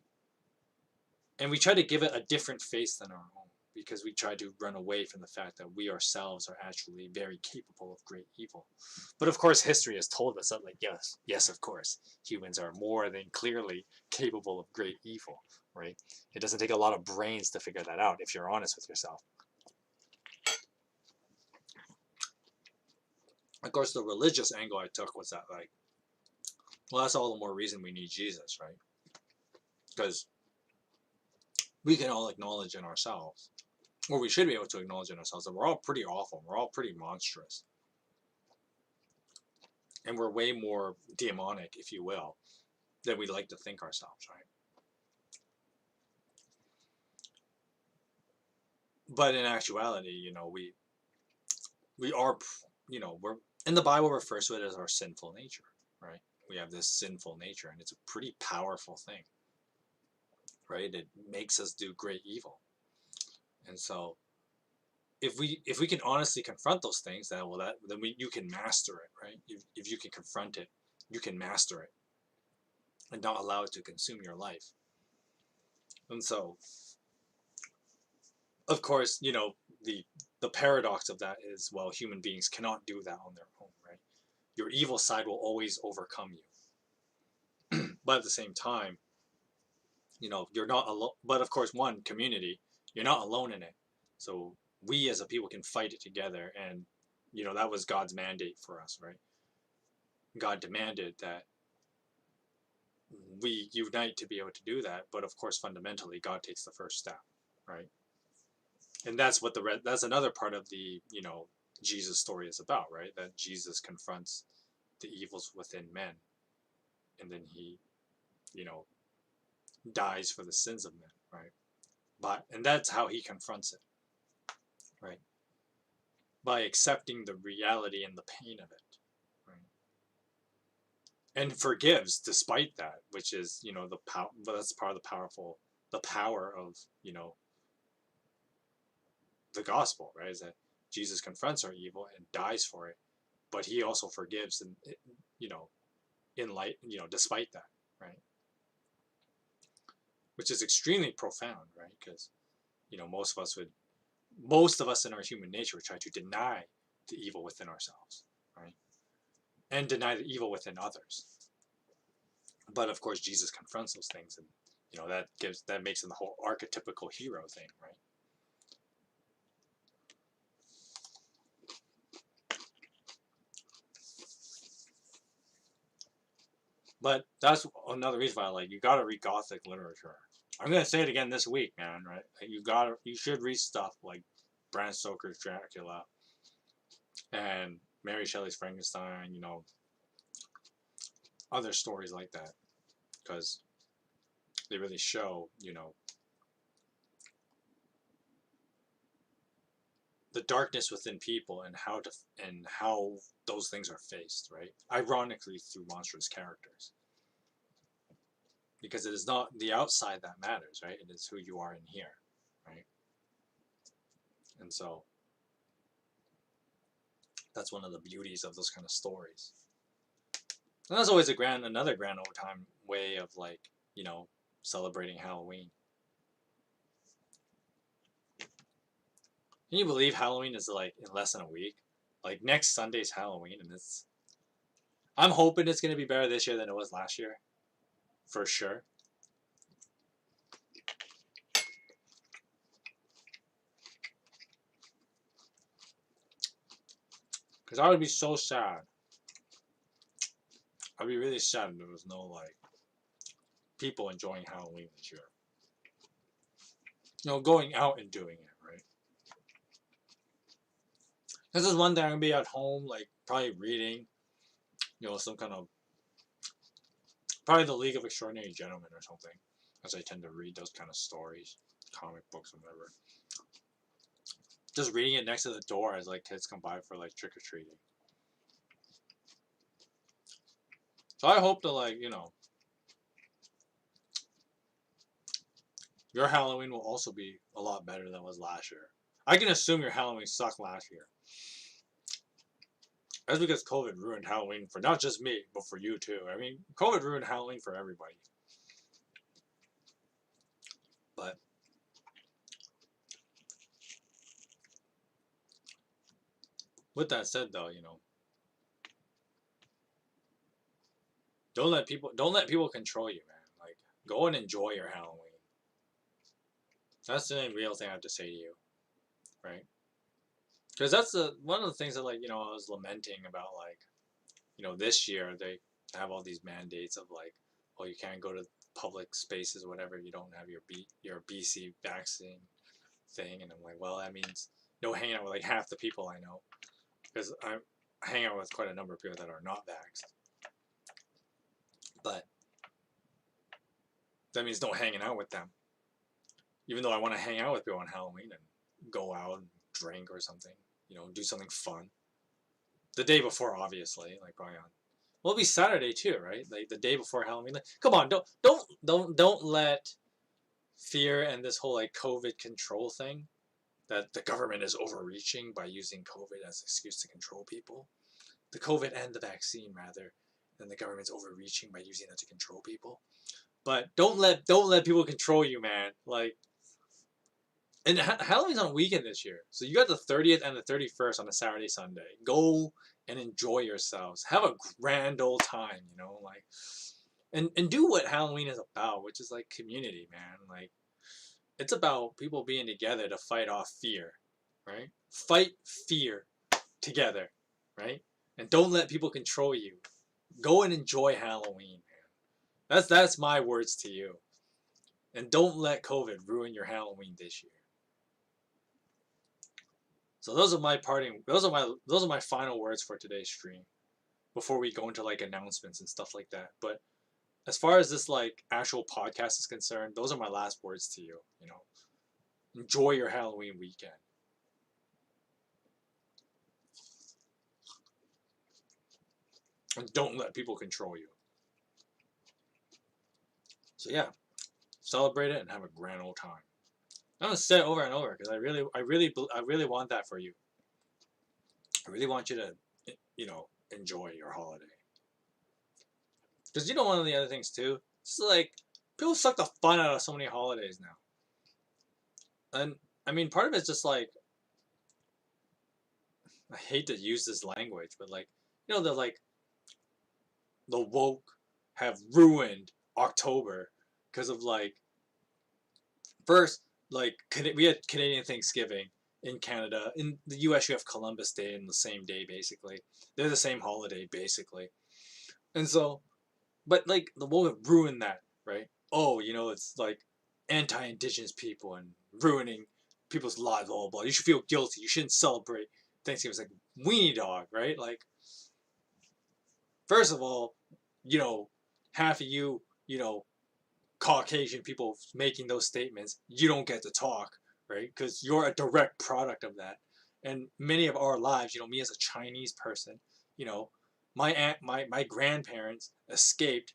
And we try to give it a different face than our own because we try to run away from the fact that we ourselves are actually very capable of great evil. But of course, history has told us that, like, yes, of course, humans are more than clearly capable of great evil, right? It doesn't take a lot of brains to figure that out if you're honest with yourself. Of course, the religious angle I took was that, like, well, that's all the more reason we need Jesus, right? Because we can all acknowledge in ourselves, or we should be able to acknowledge in ourselves, that we're all pretty awful. We're all pretty monstrous. And we're way more demonic, if you will, than we like to think ourselves, right? But in actuality, we are, we're, in the Bible refers to it as our sinful nature, right? We have this sinful nature, and it's a pretty powerful thing, right? It makes us do great evil. And so if we can honestly confront those things, then you can master it, right? If you can confront it, you can master it and not allow it to consume your life. And so, of course, the paradox of that is, well, human beings cannot do that on their own, right? Your evil side will always overcome you. But at the same time, you're not alone. But of course, one, community, you're not alone in it. So we as a people can fight it together. And, that was God's mandate for us, right? God demanded that we unite to be able to do that. But of course, fundamentally, God takes the first step, right? And that's what that's another part of the, Jesus story is about, right? That Jesus confronts the evils within men. And then he, dies for the sins of men, right? And that's how he confronts it, right? By accepting the reality and the pain of it, right? And forgives despite that, which is, the power. But that's part of the power of, the gospel, right? Is that Jesus confronts our evil and dies for it, but he also forgives, and in light, despite that, right? Which is extremely profound, right? Because most of us in our human nature would try to deny the evil within ourselves, right? And deny the evil within others. But of course, Jesus confronts those things, and that makes him the whole archetypical hero thing, right? But that's another reason why, like, you gotta read Gothic literature. I'm gonna say it again this week, man. Right? You should read stuff like Bram Stoker's Dracula and Mary Shelley's Frankenstein. Other stories like that, because they really show, the darkness within people and how those things are faced, right? Ironically, through monstrous characters. Because it is not the outside that matters, right? It is who you are in here, right? And so that's one of the beauties of those kind of stories. And that's always another grand old time way of, like, celebrating Halloween. Can you believe Halloween is like in less than a week? Like next Sunday's Halloween, and it's. I'm hoping it's gonna be better this year than it was last year, for sure. Cause I would be so sad. I'd be really sad if there was no like people enjoying Halloween this year. Going out and doing it, right? This is one thing I'm gonna be at home, like probably reading, some kind of probably the League of Extraordinary Gentlemen or something, as I tend to read those kind of stories, comic books, or whatever. Just reading it next to the door as like kids come by for like trick or treating. So I hope that your Halloween will also be a lot better than it was last year. I can assume your Halloween sucked last year. That's because COVID ruined Halloween for not just me, but for you too. I mean, COVID ruined Halloween for everybody. But with that said, though, don't let people control you, man. Like, go and enjoy your Halloween. That's the real thing I have to say to you, right? Because that's one of the things that I was lamenting about, this year they have all these mandates of oh, you can't go to public spaces or whatever, you don't have your BC vaccine thing, and I'm like, well, that means no hanging out with like half the people I know, because I'm hanging out with quite a number of people that are not vaxxed. But that means no hanging out with them. Even though I want to hang out with people on Halloween and go out and drink or something, do something fun. The day before, obviously, like probably on. Well, it'll be Saturday too, right? Like the day before Halloween. Like, come on, don't let fear and this whole like COVID control thing, that the government is overreaching by using COVID as an excuse to control people. The COVID and the vaccine, rather, than the government's overreaching by using it to control people. But don't let people control you, man. Like, and Halloween's on a weekend this year, so you got the 30th and the 31st on a Saturday, Sunday. Go and enjoy yourselves. Have a grand old time, and do what Halloween is about, which is like community, man. Like, it's about people being together to fight off fear, right? Fight fear together, right? And don't let people control you. Go and enjoy Halloween, man. That's my words to you. And don't let COVID ruin your Halloween this year. So those are my final words for today's stream, before we go into like announcements and stuff like that. But as far as this like actual podcast is concerned, those are my last words to you. Enjoy your Halloween weekend. And don't let people control you. So yeah, celebrate it and have a grand old time. I'm gonna say it over and over because I really want that for you. I really want you to, enjoy your holiday. Because one of the other things too, it's like people suck the fun out of so many holidays now. And I mean, part of it's just like, I hate to use this language, but they're like, the woke have ruined October because of first, we had Canadian Thanksgiving in Canada. In the US, you have Columbus Day in the same day, basically. They're the same holiday, basically. And so, but the woke have ruined that, right? Oh, it's like anti-indigenous people and ruining people's lives, blah, blah, blah. You should feel guilty. You shouldn't celebrate Thanksgiving. It's like, weenie dog, right? Like, first of all, half of you, Caucasian people making those statements, you don't get to talk, right? Because you're a direct product of that. And many of our lives, me as a Chinese person, my grandparents escaped,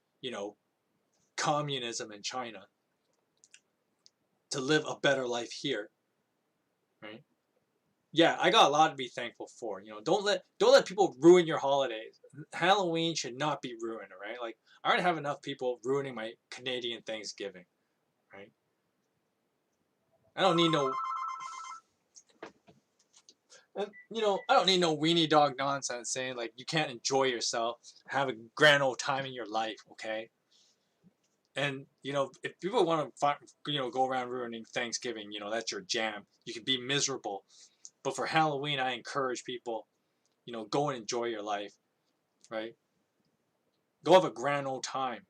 communism in China to live a better life here, right? Yeah, I got a lot to be thankful for. Don't let people ruin your holidays. Halloween should not be ruined, right? Like, I already have enough people ruining my Canadian Thanksgiving, right? I don't need no. And, I don't need no weenie dog nonsense saying, like, you can't enjoy yourself, have a grand old time in your life, okay? And, if people want to, go around ruining Thanksgiving, that's your jam. You can be miserable. But for Halloween, I encourage people, go and enjoy your life, right? Go have a grand old time.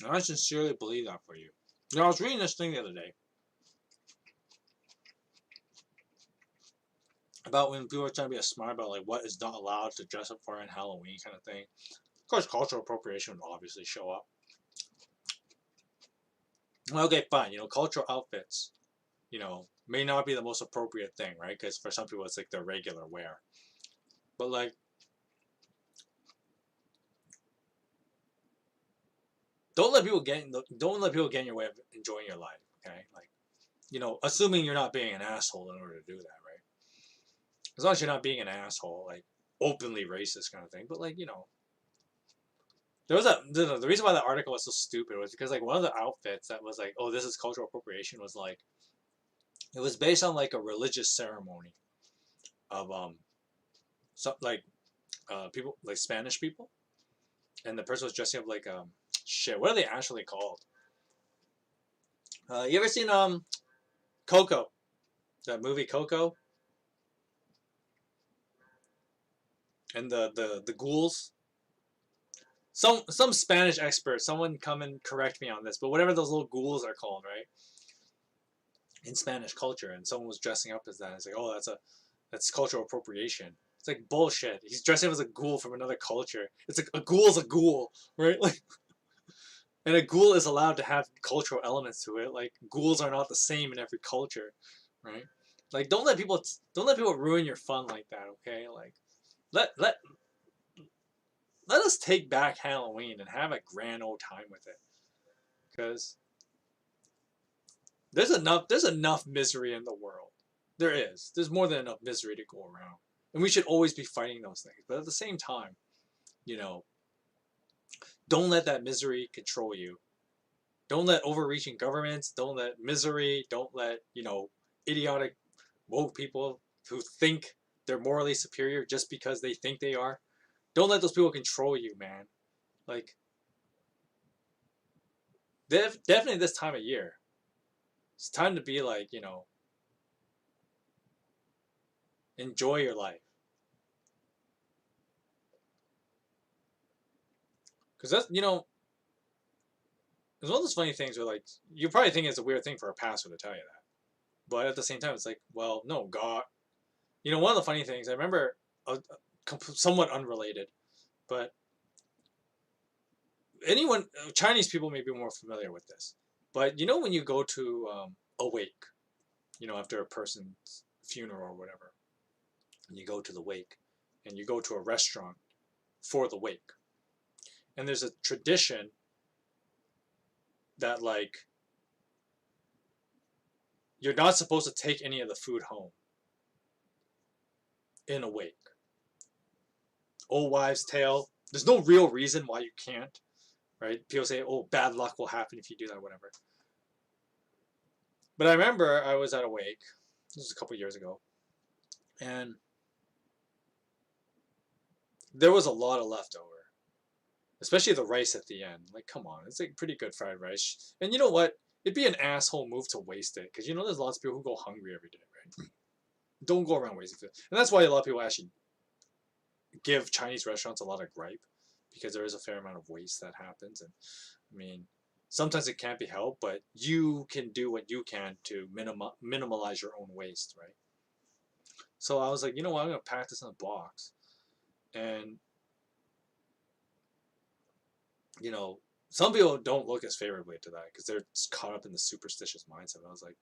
And I sincerely believe that for you. I was reading this thing the other day about when people are trying to be smart about like what is not allowed to dress up for in Halloween kind of thing. Of course, cultural appropriation would obviously show up. Okay, fine. Cultural outfits, may not be the most appropriate thing, right? Because for some people, it's like their regular wear. But like, don't let people get in your way of enjoying your life. Okay, like, assuming you're not being an asshole in order to do that, right? As long as you're not being an asshole, like openly racist kind of thing. But like, there was the reason why that article was so stupid was because like one of the outfits that was like, oh, this is cultural appropriation was like, it was based on like a religious ceremony of some like people like Spanish people, and the person was dressing up like shit. What are they actually called? You ever seen Coco? That movie Coco? And the ghouls. Some Spanish expert, someone come and correct me on this, but whatever those little ghouls are called, right? In Spanish culture, and someone was dressing up as that. It's like, oh, that's cultural appropriation. It's like bullshit. He's dressing up as a ghoul from another culture. It's like a ghoul's a ghoul, right? Like, and a ghoul is allowed to have cultural elements to it. Like ghouls are not the same in every culture, right? Like don't let people ruin your fun like that. Okay, like let us take back Halloween and have a grand old time with it, because there's enough misery in the world. There's more than enough misery to go around, and we should always be fighting those things. But at the same time, don't let that misery control you. Don't let overreaching governments, don't let misery, don't let, idiotic woke people who think they're morally superior just because they think they are. Don't let those people control you, man. Like, definitely this time of year, it's time to be like, enjoy your life. Because that's, it's one of those funny things where, like, you probably think it's a weird thing for a pastor to tell you that. But at the same time, it's like, well, no, God. One of the funny things, I remember, somewhat unrelated, but Chinese people may be more familiar with this. But when you go to a wake, after a person's funeral or whatever, and you go to the wake, and you go to a restaurant for the wake, and there's a tradition that like you're not supposed to take any of the food home in a wake. Old wives' tale. There's no real reason why you can't, right? People say, oh, bad luck will happen if you do that, whatever. But I remember I was at a wake. This was a couple years ago. And there was a lot of leftover. Especially the rice at the end. Like, come on. It's like pretty good fried rice. And you know what? It'd be an asshole move to waste it. Because there's lots of people who go hungry every day, right? Don't go around wasting food. And that's why a lot of people actually give Chinese restaurants a lot of gripe. Because there is a fair amount of waste that happens. And, I mean, sometimes it can't be helped. But you can do what you can to minimize your own waste, right? So I was like, you know what? I'm going to pack this in a box. And some people don't look as favorably to that because they're caught up in the superstitious mindset. And I was like,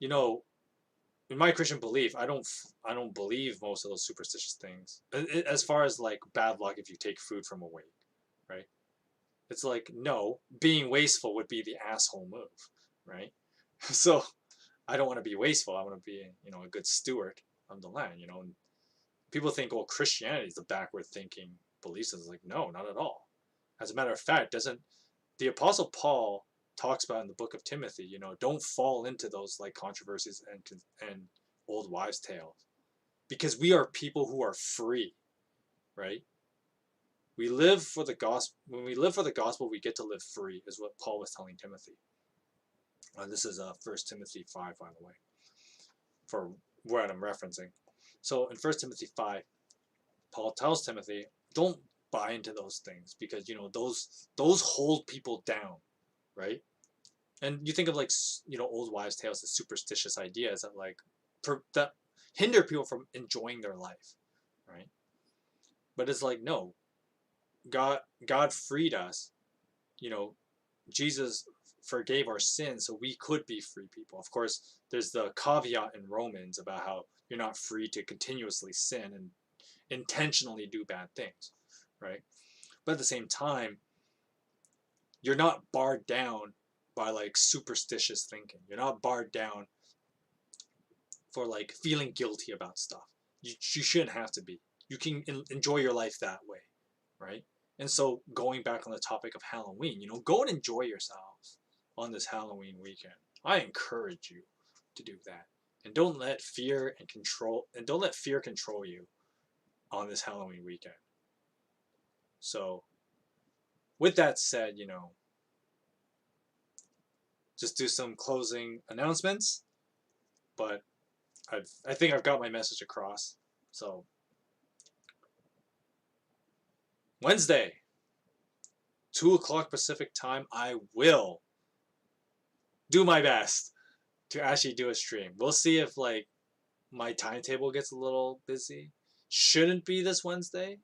in my Christian belief, I don't believe most of those superstitious things. As far as like bad luck if you take food from a wake, right? It's like, no, being wasteful would be the asshole move, right? So I don't want to be wasteful. I want to be, a good steward of the land, And people think, well, Christianity is the backward thinking believes this. Like, no, not at all. As a matter of fact, doesn't the Apostle Paul talks about in the book of Timothy, don't fall into those like controversies and old wives' tales, because we are people who are free, right? We live for the gospel. When we live for the gospel, we get to live free, is what Paul was telling Timothy. This is 1 Timothy 5, by the way, for what I'm referencing. So in 1 Timothy 5, Paul tells Timothy, don't buy into those things, because those hold people down, right? And you think of like old wives' tales, the superstitious ideas that that hinder people from enjoying their life, right? But it's like, no, God freed us. Jesus forgave our sins so we could be free people. Of course, there's the caveat in Romans about how you're not free to continuously sin and intentionally do bad things, right? But at the same time, you're not barred down by like superstitious thinking. You're not barred down for like feeling guilty about stuff. You shouldn't have to be. You can enjoy your life that way, right? And so going back on the topic of Halloween, go and enjoy yourselves on this Halloween weekend. I encourage you to do that. And don't let fear control you on this Halloween weekend. So with that said, just do some closing announcements, but I think I've got my message across. So Wednesday, 2:00 Pacific time, I will do my best to actually do a stream. We'll see if like my timetable gets a little busy. Shouldn't be this Wednesday.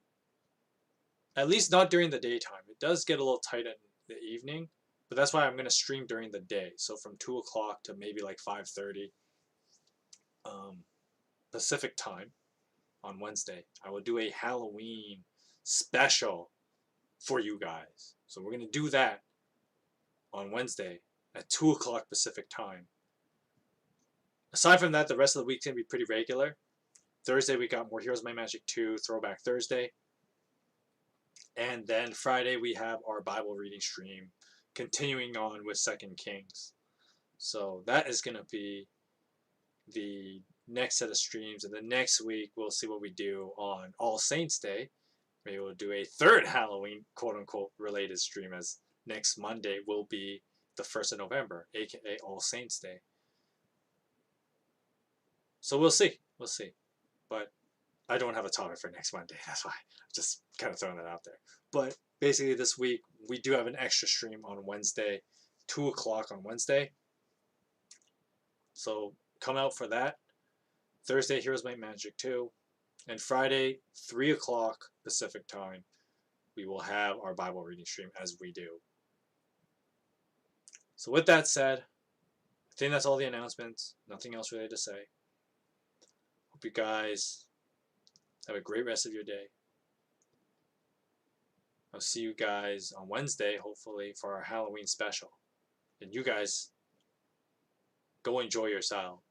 At least not during the daytime. It does get a little tight in the evening, but that's why I'm gonna stream during the day. So from 2:00 to maybe like 5:30 Pacific time on Wednesday, I will do a Halloween special for you guys. So we're gonna do that on Wednesday at 2:00 Pacific time. Aside from that, the rest of the week's gonna be pretty regular. Thursday we got more Heroes of Might and Magic 2 Throwback Thursday. And then Friday we have our Bible reading stream, continuing on with 2 Kings. So that is going to be the next set of streams. And then next week we'll see what we do on All Saints Day. Maybe we'll do a third Halloween quote-unquote related stream, as next Monday will be the 1st of November, aka All Saints Day. So we'll see. But I don't have a topic for next Monday. That's why I'm just kind of throwing that out there. But basically this week, we do have an extra stream on Wednesday, 2:00 on Wednesday. So come out for that. Thursday, Heroes Might Magic 2. And Friday, 3:00 Pacific time, we will have our Bible reading stream as we do. So with that said, I think that's all the announcements. Nothing else really to say. Hope you guys have a great rest of your day. I'll see you guys on Wednesday, hopefully, for our Halloween special. And you guys, go enjoy yourselves.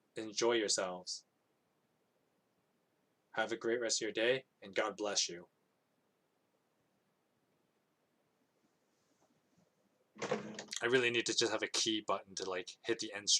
Have a great rest of your day, and God bless you. I really need to just have a key button to like hit the end stream.